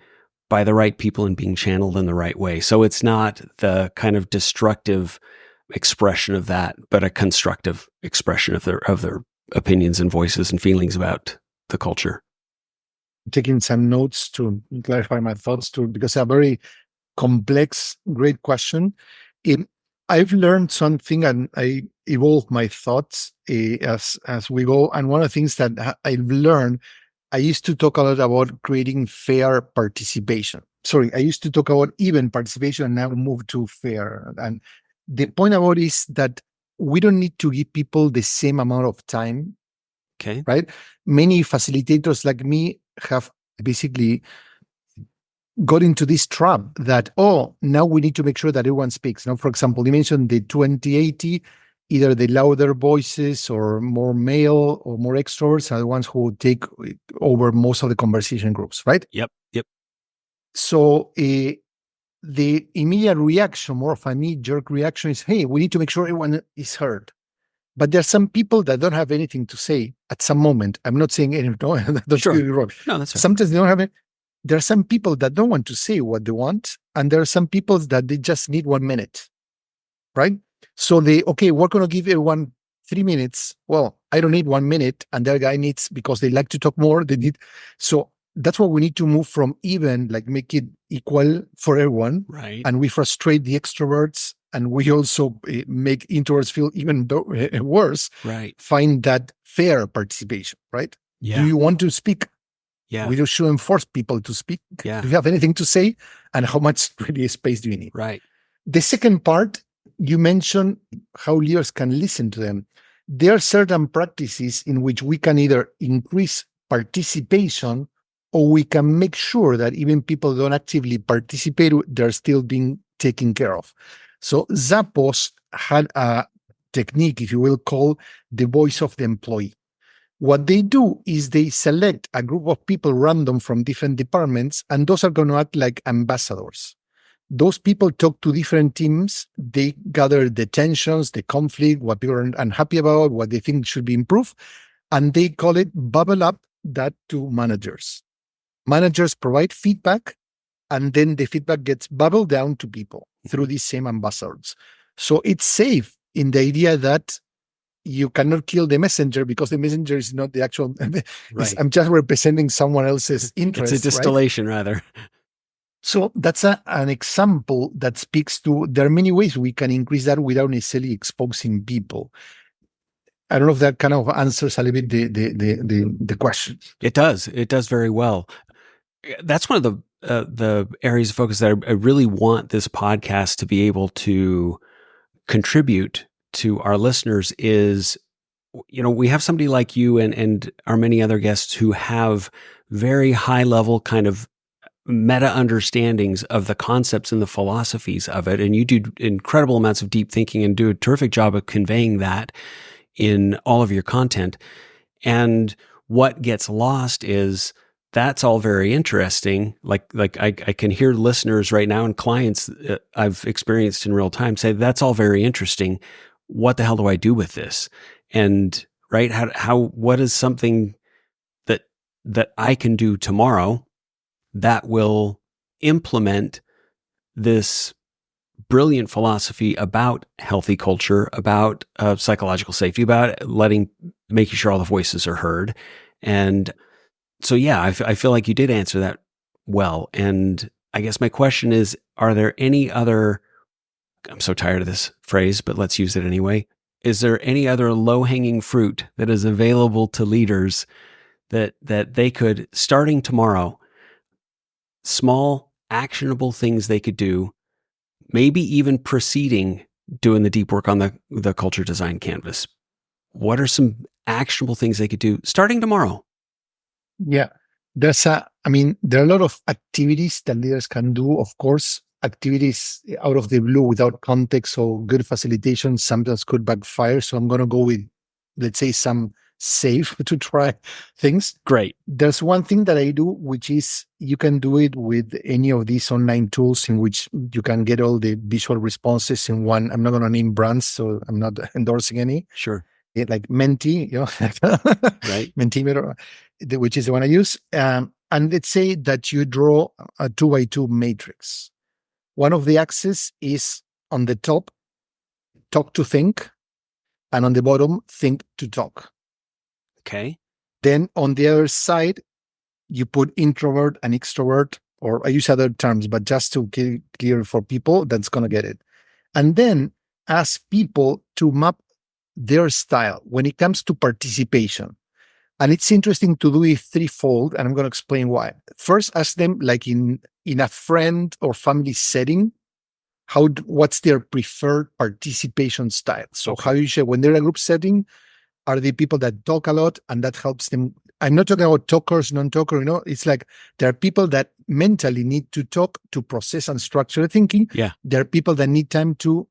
by the right people and being channeled in the right way. So it's not the kind of destructive expression of that, but a constructive expression of their opinions and voices and feelings about the culture. Taking some notes to clarify my thoughts too, because a very complex, great question. I've learned something, and I evolve my thoughts as we go. And one of the things that I've learned, I used to talk a lot about creating fair participation. Sorry, I used to talk about even participation, and now move to fair. And the point about it is that we don't need to give people the same amount of time. Okay. Right? Many facilitators like me have basically got into this trap that, now we need to make sure that everyone speaks. Now, for example, you mentioned the 2080, either the louder voices or more male or more extroverts are the ones who take over most of the conversation groups, right? Yep. So the immediate reaction, more of a knee-jerk reaction, is, hey, we need to make sure everyone is heard. But there are some people that don't have anything to say at some moment. I'm not saying anything. No, don't Sure. get me wrong. No, that's right. Sometimes they don't have it. There are some people that don't want to say what they want, and there are some people that they just need 1 minute, right? So we're going to give everyone 3 minutes. Well, I don't need 1 minute, and their guy needs, because they like to talk more, they need. So that's what we need to move from, even, like, make it equal for everyone. Right. And we frustrate the extroverts, and we also make introverts feel even worse. Right. Find that fair participation, right? Yeah. Do you want to speak? Yeah. We shouldn't force people to speak. Yeah. Do you have anything to say? And how much really space do you need? Right. The second part, you mentioned how leaders can listen to them. There are certain practices in which we can either increase participation, or we can make sure that even people don't actively participate, they're still being taken care of. So Zappos had a technique, if you will, called the voice of the employee. What they do is they select a group of people random from different departments, and those are going to act like ambassadors. Those people talk to different teams. They gather the tensions, the conflict, what people are unhappy about, what they think should be improved, and they call it bubble up that to managers. Managers provide feedback, and then the feedback gets bubbled down to people through these same ambassadors. So it's safe in the idea that you cannot kill the messenger, because the messenger is not the actual. Right. I'm just representing someone else's interest. It's a distillation, right? rather. So that's an example that speaks to, there are many ways we can increase that without necessarily exposing people. I don't know if that kind of answers a little bit the question. It does. It does very well. That's one of the areas of focus that I really want this podcast to be able to contribute to our listeners is, we have somebody like you and our many other guests who have very high level kind of meta understandings of the concepts and the philosophies of it. And you do incredible amounts of deep thinking and do a terrific job of conveying that in all of your content. And what gets lost is, that's all very interesting. Like I can hear listeners right now and clients I've experienced in real time say, that's all very interesting. What the hell do I do with this? And right, what is something that I can do tomorrow that will implement this brilliant philosophy about healthy culture, about psychological safety, about making sure all the voices are heard. And So yeah, I feel like you did answer that well. And I guess my question is, are there any other, I'm so tired of this phrase, but let's use it anyway. Is there any other low-hanging fruit that is available to leaders that they could, starting tomorrow, small actionable things they could do, maybe even preceding doing the deep work on the culture design canvas? What are some actionable things they could do starting tomorrow? Yeah. There are a lot of activities that leaders can do, of course, activities out of the blue without context or good facilitation sometimes could backfire. So I'm going to go with, let's say, some safe to try things. Great. There's one thing that I do, which is you can do it with any of these online tools in which you can get all the visual responses in one. I'm not going to name brands, so I'm not endorsing any. Sure. Like Menti, Right. Mentimeter, which is the one I use. And let's say that you draw a 2x2 matrix. One of the axes is on the top, talk to think, and on the bottom, think to talk. Okay. Then on the other side, you put introvert and extrovert, or I use other terms, but just to get clear for people that's going to get it. And then ask people to map their style when it comes to participation. And it's interesting to do it threefold, and I'm going to explain why. First, ask them, like in a friend or family setting, what's their preferred participation style. So Okay. how you share when they're in a group setting, are the people that talk a lot, and that helps them. I'm not talking about talkers, non-talker, it's like there are people that mentally need to talk to process and structure thinking. Yeah. There are people that need time to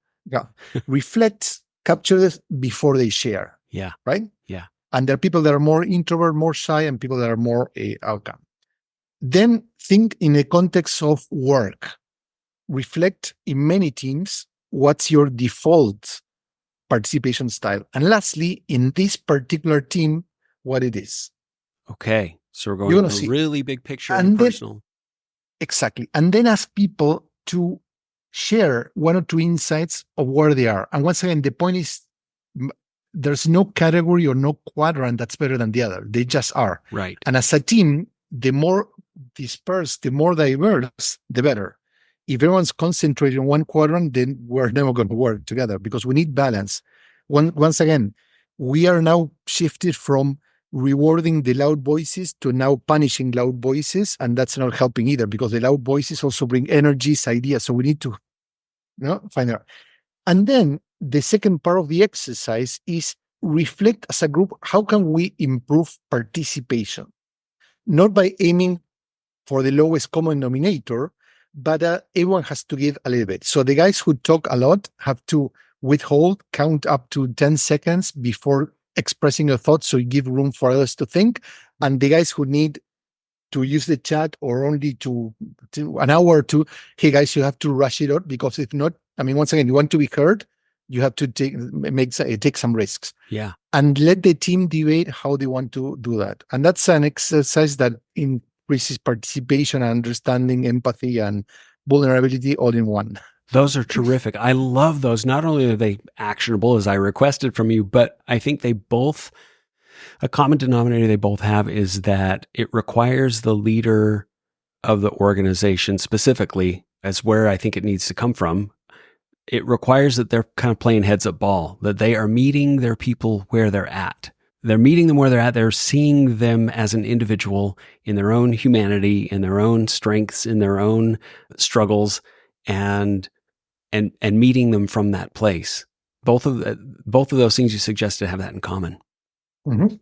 reflect, capture this before they share. Yeah. Right? Yeah. And there are people that are more introvert, more shy, and people that are more outcome. Then think in the context of work. Reflect in many teams, what's your default participation style? And lastly, in this particular team, what it is. Okay. So we're going You're from going to a see. really big picture and And then, personal. exactly. And then ask people to share one or two insights of where they are. And once again, the point is there's no category or no quadrant that's better than the other. They just are. Right. And as a team, the more dispersed, the more diverse, the better. If everyone's concentrated on one quadrant, then we're never going to work together because we need balance. Once again, we are now shifted from rewarding the loud voices to now punishing loud voices. And that's not helping either because the loud voices also bring energies, ideas. So we need to find out. And then the second part of the exercise is reflect as a group, how can we improve participation? Not by aiming for the lowest common denominator, but everyone has to give a little bit. So the guys who talk a lot have to withhold, count up to 10 seconds before expressing your thoughts, so you give room for others to think. And the guys who need to use the chat or only to an hour or two, hey guys, you have to rush it out because if not, once again, you want to be heard, you have to take some risks. Yeah. And let the team debate how they want to do that. And that's an exercise that increases participation, understanding, empathy, and vulnerability all in one. Those are terrific. I love those. Not only are they actionable as I requested from you, but I think a common denominator they both have is that it requires the leader of the organization specifically, as where I think it needs to come from. It requires that they're kind of playing heads up ball, that they are meeting their people where they're at. They're meeting them where they're at. They're seeing them as an individual in their own humanity, in their own strengths, in their own struggles, and meeting them from that place. Both of those things you suggested have that in common. Mm-hmm.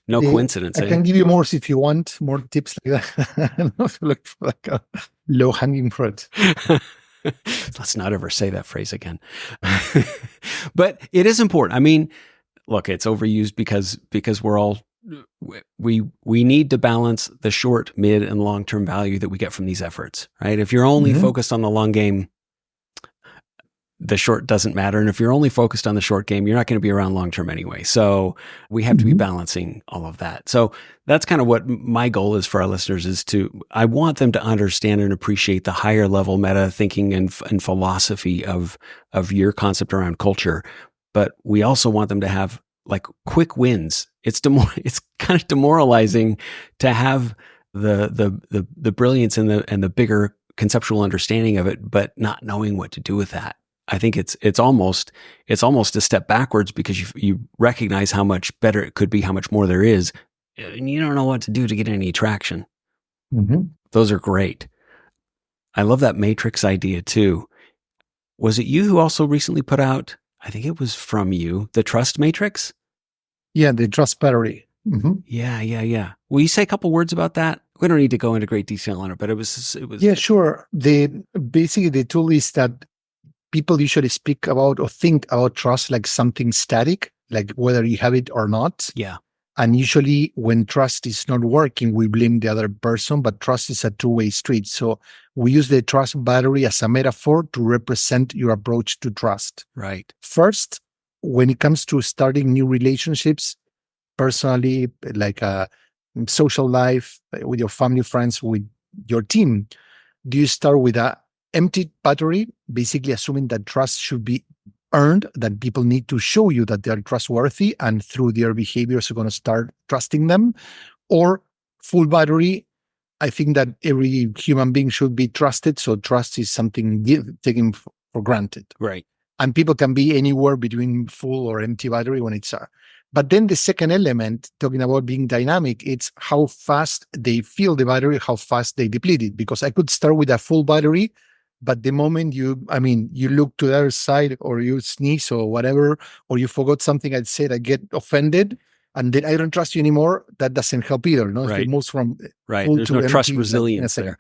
No coincidence. I can give you more if you want more tips like that. Look for like a low hanging fruit. Let's not ever say that phrase again. But it is important. Look, it's overused because we're all we need to balance the short, mid, and long-term value that we get from these efforts, right? If you're only focused on the long game, the short doesn't matter. And if you're only focused on the short game, you're not going to be around long-term anyway. So we have to be balancing all of that. So that's kind of what my goal is for our listeners I want them to understand and appreciate the higher level meta thinking and philosophy of your concept around culture. But we also want them to have like quick wins. It's kind of demoralizing to have the brilliance and the bigger conceptual understanding of it, but not knowing what to do with that. I think it's almost a step backwards because you recognize how much better it could be, how much more there is, and you don't know what to do to get any traction. Mm-hmm. Those are great. I love that matrix idea too. Was it you who also recently put out, I think it was from you, the trust matrix? Yeah, the trust battery. Mm-hmm. Yeah. Will you say a couple words about that? We don't need to go into great detail on it, but it was. Yeah, sure. Basically the tool is that people usually speak about or think about trust like something static, like whether you have it or not. Yeah. And usually when trust is not working, we blame the other person, but trust is a two-way street. So we use the trust battery as a metaphor to represent your approach to trust. Right. First, when it comes to starting new relationships, personally, like social life, with your family, friends, with your team, do you start with a empty battery, basically assuming that trust should be earned, that people need to show you that they're trustworthy and through their behaviors you're going to start trusting them? Or full battery, I think that every human being should be trusted, so trust is something taken for granted. Right. And people can be anywhere between full or empty battery when it's but then the second element, talking about being dynamic, it's how fast they fill the battery, how fast they deplete it. Because I could start with a full battery, but the moment you look to the other side or you sneeze or whatever, or you forgot something I said, I get offended, and then I don't trust you anymore. That doesn't help either. No, Right. If it moves from right. full There's to no empty, trust like, resilience there.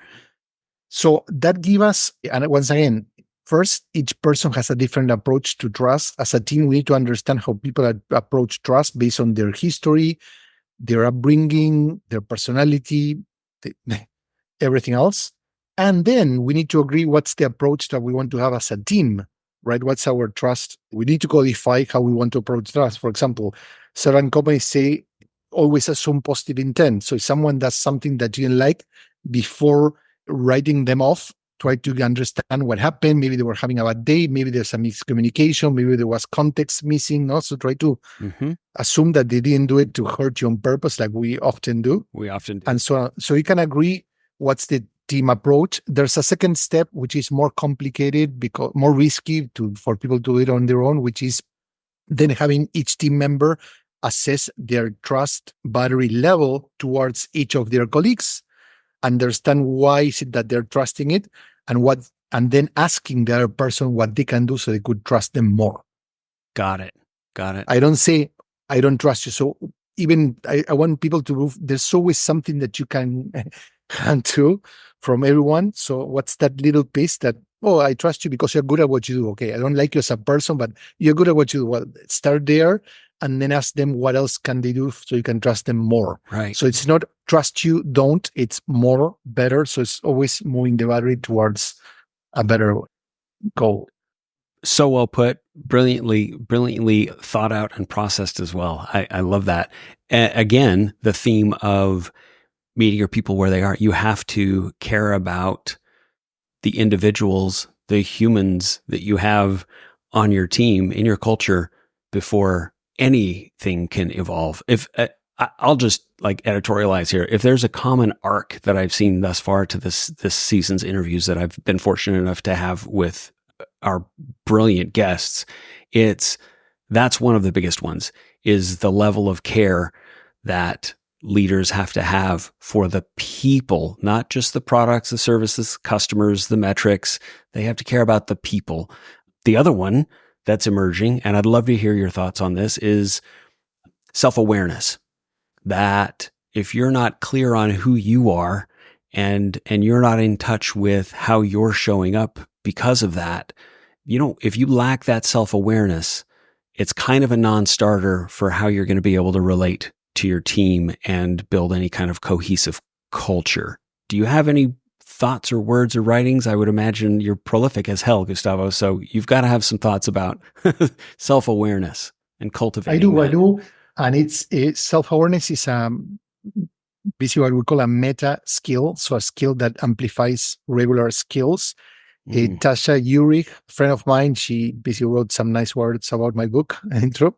So that gives us, and once again, first, each person has a different approach to trust. As a team, we need to understand how people approach trust based on their history, their upbringing, their personality, everything else. And then we need to agree what's the approach that we want to have as a team, right? What's our trust? We need to codify how we want to approach trust. For example, certain companies say always assume positive intent. So if someone does something that you didn't like, before writing them off, try to understand what happened. Maybe they were having a bad day. Maybe there's a miscommunication. Maybe there was context missing. Also try to assume that they didn't do it to hurt you on purpose, like we often do. And so you can agree what's the team approach. There's a second step, which is more complicated, because more risky for people to do it on their own, which is then having each team member assess their trust battery level towards each of their colleagues, understand why is it that they're trusting it, and then asking the other person what they can do so they could trust them more. Got it. I don't say I don't trust you. So even I want people to move. There's always something that you can do from everyone. So what's that little piece that, oh, I trust you because you're good at what you do. Okay, I don't like you as a person, but you're good at what you do. Well, start there and then ask them what else can they do so you can trust them more. Right. So it's not trust you, don't. It's more, better. So it's always moving the battery towards a better goal. So well put, brilliantly thought out and processed as well. I love that. Again, the theme of meeting your people where they are. You have to care about the individuals, the humans that you have on your team, in your culture, before anything can evolve. If I'll just like editorialize here, if there's a common arc that I've seen thus far to this season's interviews that I've been fortunate enough to have with our brilliant guests, that's one of the biggest ones, is the level of care that leaders have to have for the people, not just the products, the services, customers, the metrics. They have to care about the people. The other one that's emerging, and I'd love to hear your thoughts on this, is self-awareness. That if you're not clear on who you are and you're not in touch with how you're showing up because of that, if you lack that self-awareness, it's kind of a non-starter for how you're going to be able to relate to your team and build any kind of cohesive culture. Do you have any thoughts or words or writings? I would imagine you're prolific as hell, Gustavo. So you've got to have some thoughts about self-awareness and cultivating I do. And it's self-awareness is basically what we call a meta skill. So a skill that amplifies regular skills. Tasha Urich, a friend of mine, she basically wrote some nice words about my book, intro.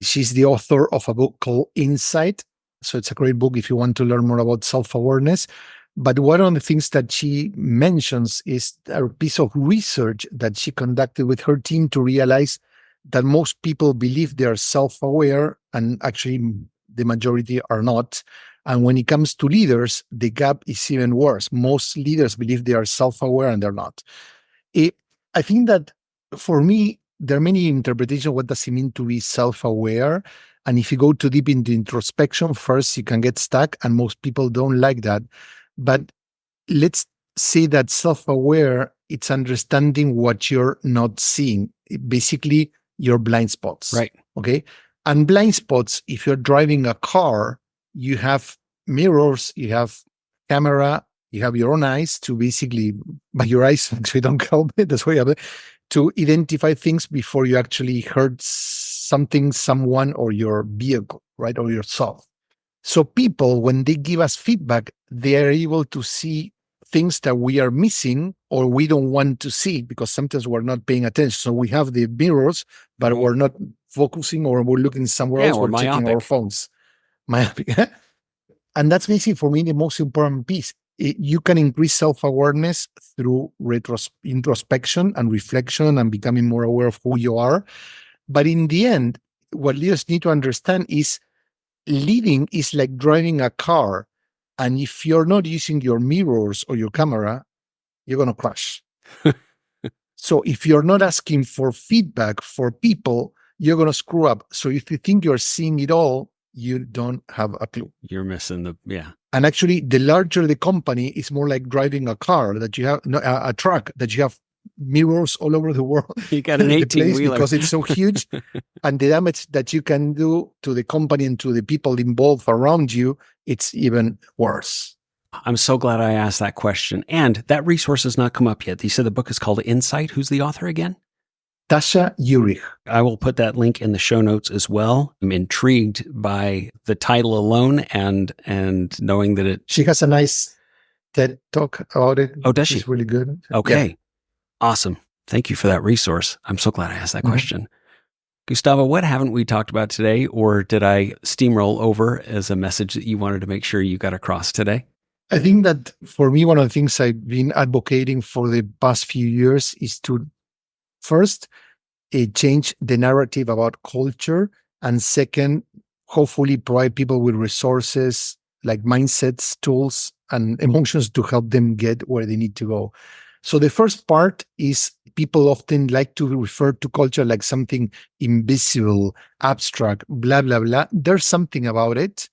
She's the author of a book called Insight. So it's a great book if you want to learn more about self-awareness. But one of the things that she mentions is a piece of research that she conducted with her team to realize that most people believe they are self-aware, and actually the majority are not. And when it comes to leaders, the gap is even worse. Most leaders believe they are self-aware and they're not. I think that for me, there are many interpretations of what does it mean to be self-aware. And if you go too deep into introspection, first you can get stuck, and most people don't like that. But let's say that self-aware, it's understanding what you're not seeing, basically your blind spots. Right. Okay. And blind spots, if you're driving a car, you have mirrors, you have camera, you have your own eyes to basically, but your eyes actually don't help it. That's why you have it, to identify things before you actually hurt something, someone, or your vehicle, right? Or yourself. So people, when they give us feedback, they are able to see things that we are missing or we don't want to see, because sometimes we're not paying attention. So we have the mirrors, but we're not focusing, or we're looking somewhere else. We're checking our phones. Myopic. And that's basically, for me, the most important piece. You can increase self-awareness through introspection and reflection and becoming more aware of who you are. But in the end, what leaders need to understand is leading is like driving a car. And if you're not using your mirrors or your camera, you're going to crash. So if you're not asking for feedback for people, you're going to screw up. So if you think you're seeing it all, you don't have a clue. You're missing yeah. And actually, the larger the company, is more like driving a car that you have, a truck that you have mirrors all over the world. You got an 18-wheeler. Because it's so huge. And the damage that you can do to the company and to the people involved around you, it's even worse. I'm so glad I asked that question. And that resource has not come up yet. You said the book is called Insight. Who's the author again? Tasha Urich. I will put that link in the show notes as well. I'm intrigued by the title alone and knowing that she has a nice TED talk about it. Oh, does she? It's really good. Okay. Yeah. Awesome. Thank you for that resource. I'm so glad I asked that question. Gustavo, what haven't we talked about today, or did I steamroll over as a message that you wanted to make sure you got across today? I think that for me, one of the things I've been advocating for the past few years is to first change the narrative about culture, and second, hopefully provide people with resources like mindsets, tools, and emotions to help them get where they need to go. So the first part is, people often like to refer to culture like something invisible, abstract, blah, blah, blah. There's something about it,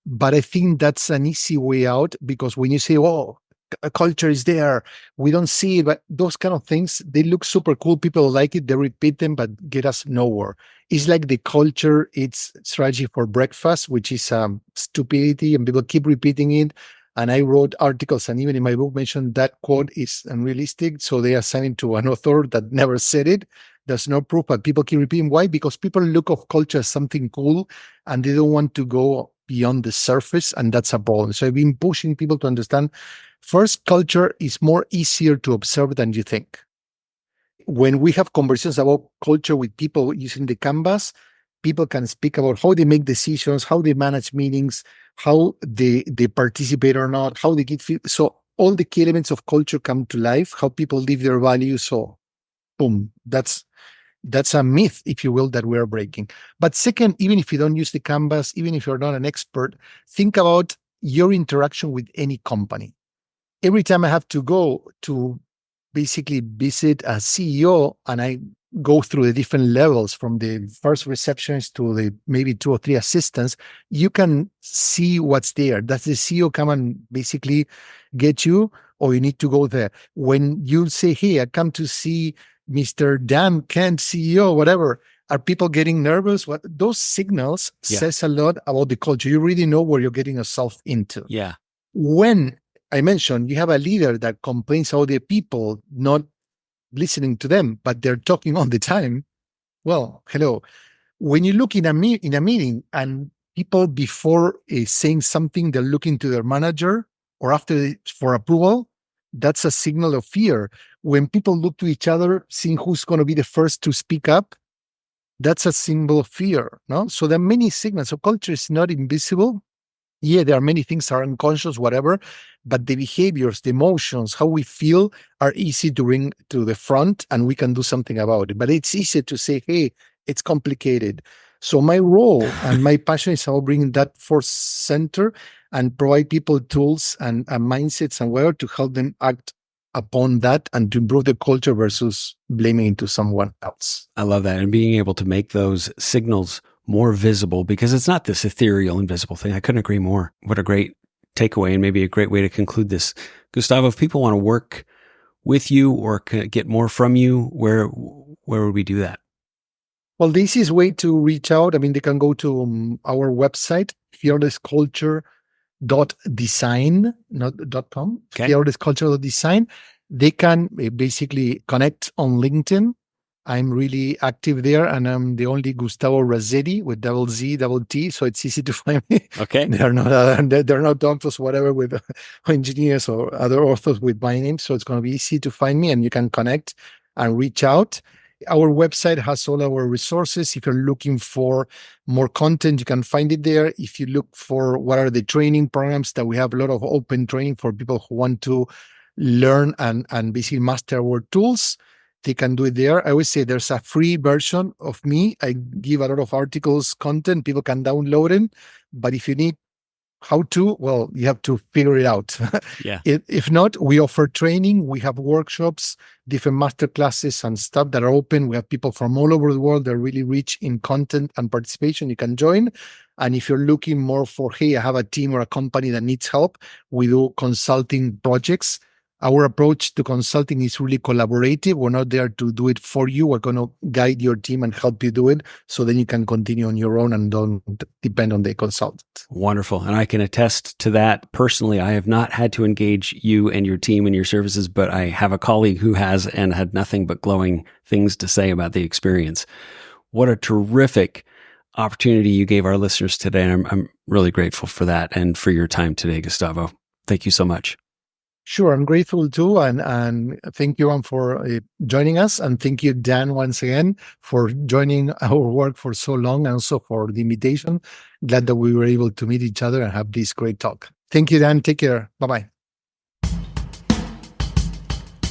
but I think that's an easy way out, because when you say, oh, a culture is there, we don't see it, but those kind of things, they look super cool. People like it, they repeat them, but get us nowhere. It's like the culture, it's strategy for breakfast, which is stupidity, and people keep repeating it. And I wrote articles, and even in my book mentioned that quote is unrealistic. So they assign it to an author that never said it. There's no proof, but people keep repeating. Why? Because people look of culture as something cool, and they don't want to go beyond the surface, and that's a problem. So I've been pushing people to understand, first, culture is more easier to observe than you think. When we have conversations about culture with people using the canvas, people can speak about how they make decisions, how they manage meetings, how they participate or not, how they get fit. So all the key elements of culture come to life, how people live their values. So boom, that's a myth, if you will, that we're breaking. But second, even if you don't use the canvas, even if you're not an expert, think about your interaction with any company. Every time I have to go to basically visit a CEO, and I go through the different levels from the first receptionist to the maybe 2 or 3 assistants, you can see what's there. Does the CEO come and basically get you, or you need to go there? When you say, hey, I come to see Mr. Dan Kent, CEO, whatever, are people getting nervous? What those signals says a lot about the culture. You really know where you're getting yourself into. Yeah. When I mentioned you have a leader that complains about the people not listening to them, but they're talking all the time. Well, hello. When you look in a meeting, and people, before saying something, they're looking to their manager, or after for approval, that's a signal of fear. when people look to each other, seeing who's going to be the first to speak up, that's a symbol of fear. No, so there are many signals. So culture is not invisible. Yeah, there are many things that are unconscious, whatever, but the behaviors, the emotions, how we feel are easy to bring to the front, and we can do something about it. But it's easy to say, hey, it's complicated. So my role and my passion is about bringing that force center and provide people tools and mindsets and whatever to help them act upon that and to improve the culture versus blaming it to someone else. I love that. And being able to make those signals more visible, because it's not this ethereal, invisible thing. I couldn't agree more. What a great takeaway, and maybe a great way to conclude this. Gustavo, if people want to work with you or get more from you, where would we do that? Well, the easiest way to reach out, I mean, they can go to our website, fearlessculture.design, not .com, Okay. fearlessculture.design. They can basically connect on LinkedIn. I'm really active there, and I'm the only Gustavo Razzetti with double Z, double T, so it's easy to find me. Okay. There are not doctors, whatever, with engineers or other authors with my name, so it's going to be easy to find me, and you can connect and reach out. Our website has all our resources. If you're looking for more content, you can find it there. If you look for what are the training programs, that we have a lot of open training for people who want to learn and basically master our tools, they can do it there. I always say there's a free version of me. I give a lot of articles, content. People can download it. But if you need how to, well, you have to figure it out. Yeah. If not, we offer training. We have workshops, different master classes and stuff that are open. We have people from all over the world. They're really rich in content and participation. You can join. And if you're looking more for, hey, I have a team or a company that needs help, we do consulting projects. Our approach to consulting is really collaborative. We're not there to do it for you. We're going to guide your team and help you do it, so then you can continue on your own and don't depend on the consultant. Wonderful. And I can attest to that personally. I have not had to engage you and your team and your services, but I have a colleague who has, and had nothing but glowing things to say about the experience. What a terrific opportunity you gave our listeners today. And I'm really grateful for that and for your time today, Gustavo. Thank you so much. Sure, I'm grateful too, and thank you, Ron, for joining us, and thank you, Dan, once again for joining our work for so long, and also for the invitation. Glad that we were able to meet each other and have this great talk. Thank you, Dan. Take care. Bye-bye.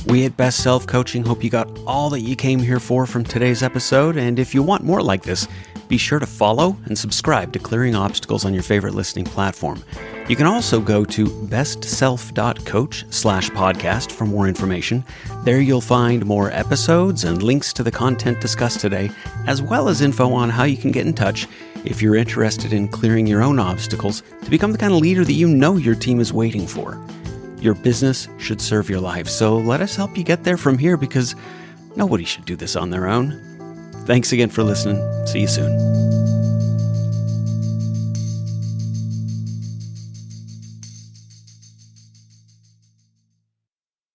We at Best Self Coaching hope you got all that you came here for from today's episode. And if you want more like this, be sure to follow and subscribe to Clearing Obstacles on your favorite listening platform. You can also go to bestself.coach/podcast for more information. There you'll find more episodes and links to the content discussed today, as well as info on how you can get in touch if you're interested in clearing your own obstacles to become the kind of leader that you know your team is waiting for. Your business should serve your life, so let us help you get there from here, because nobody should do this on their own. Thanks again for listening. See you soon.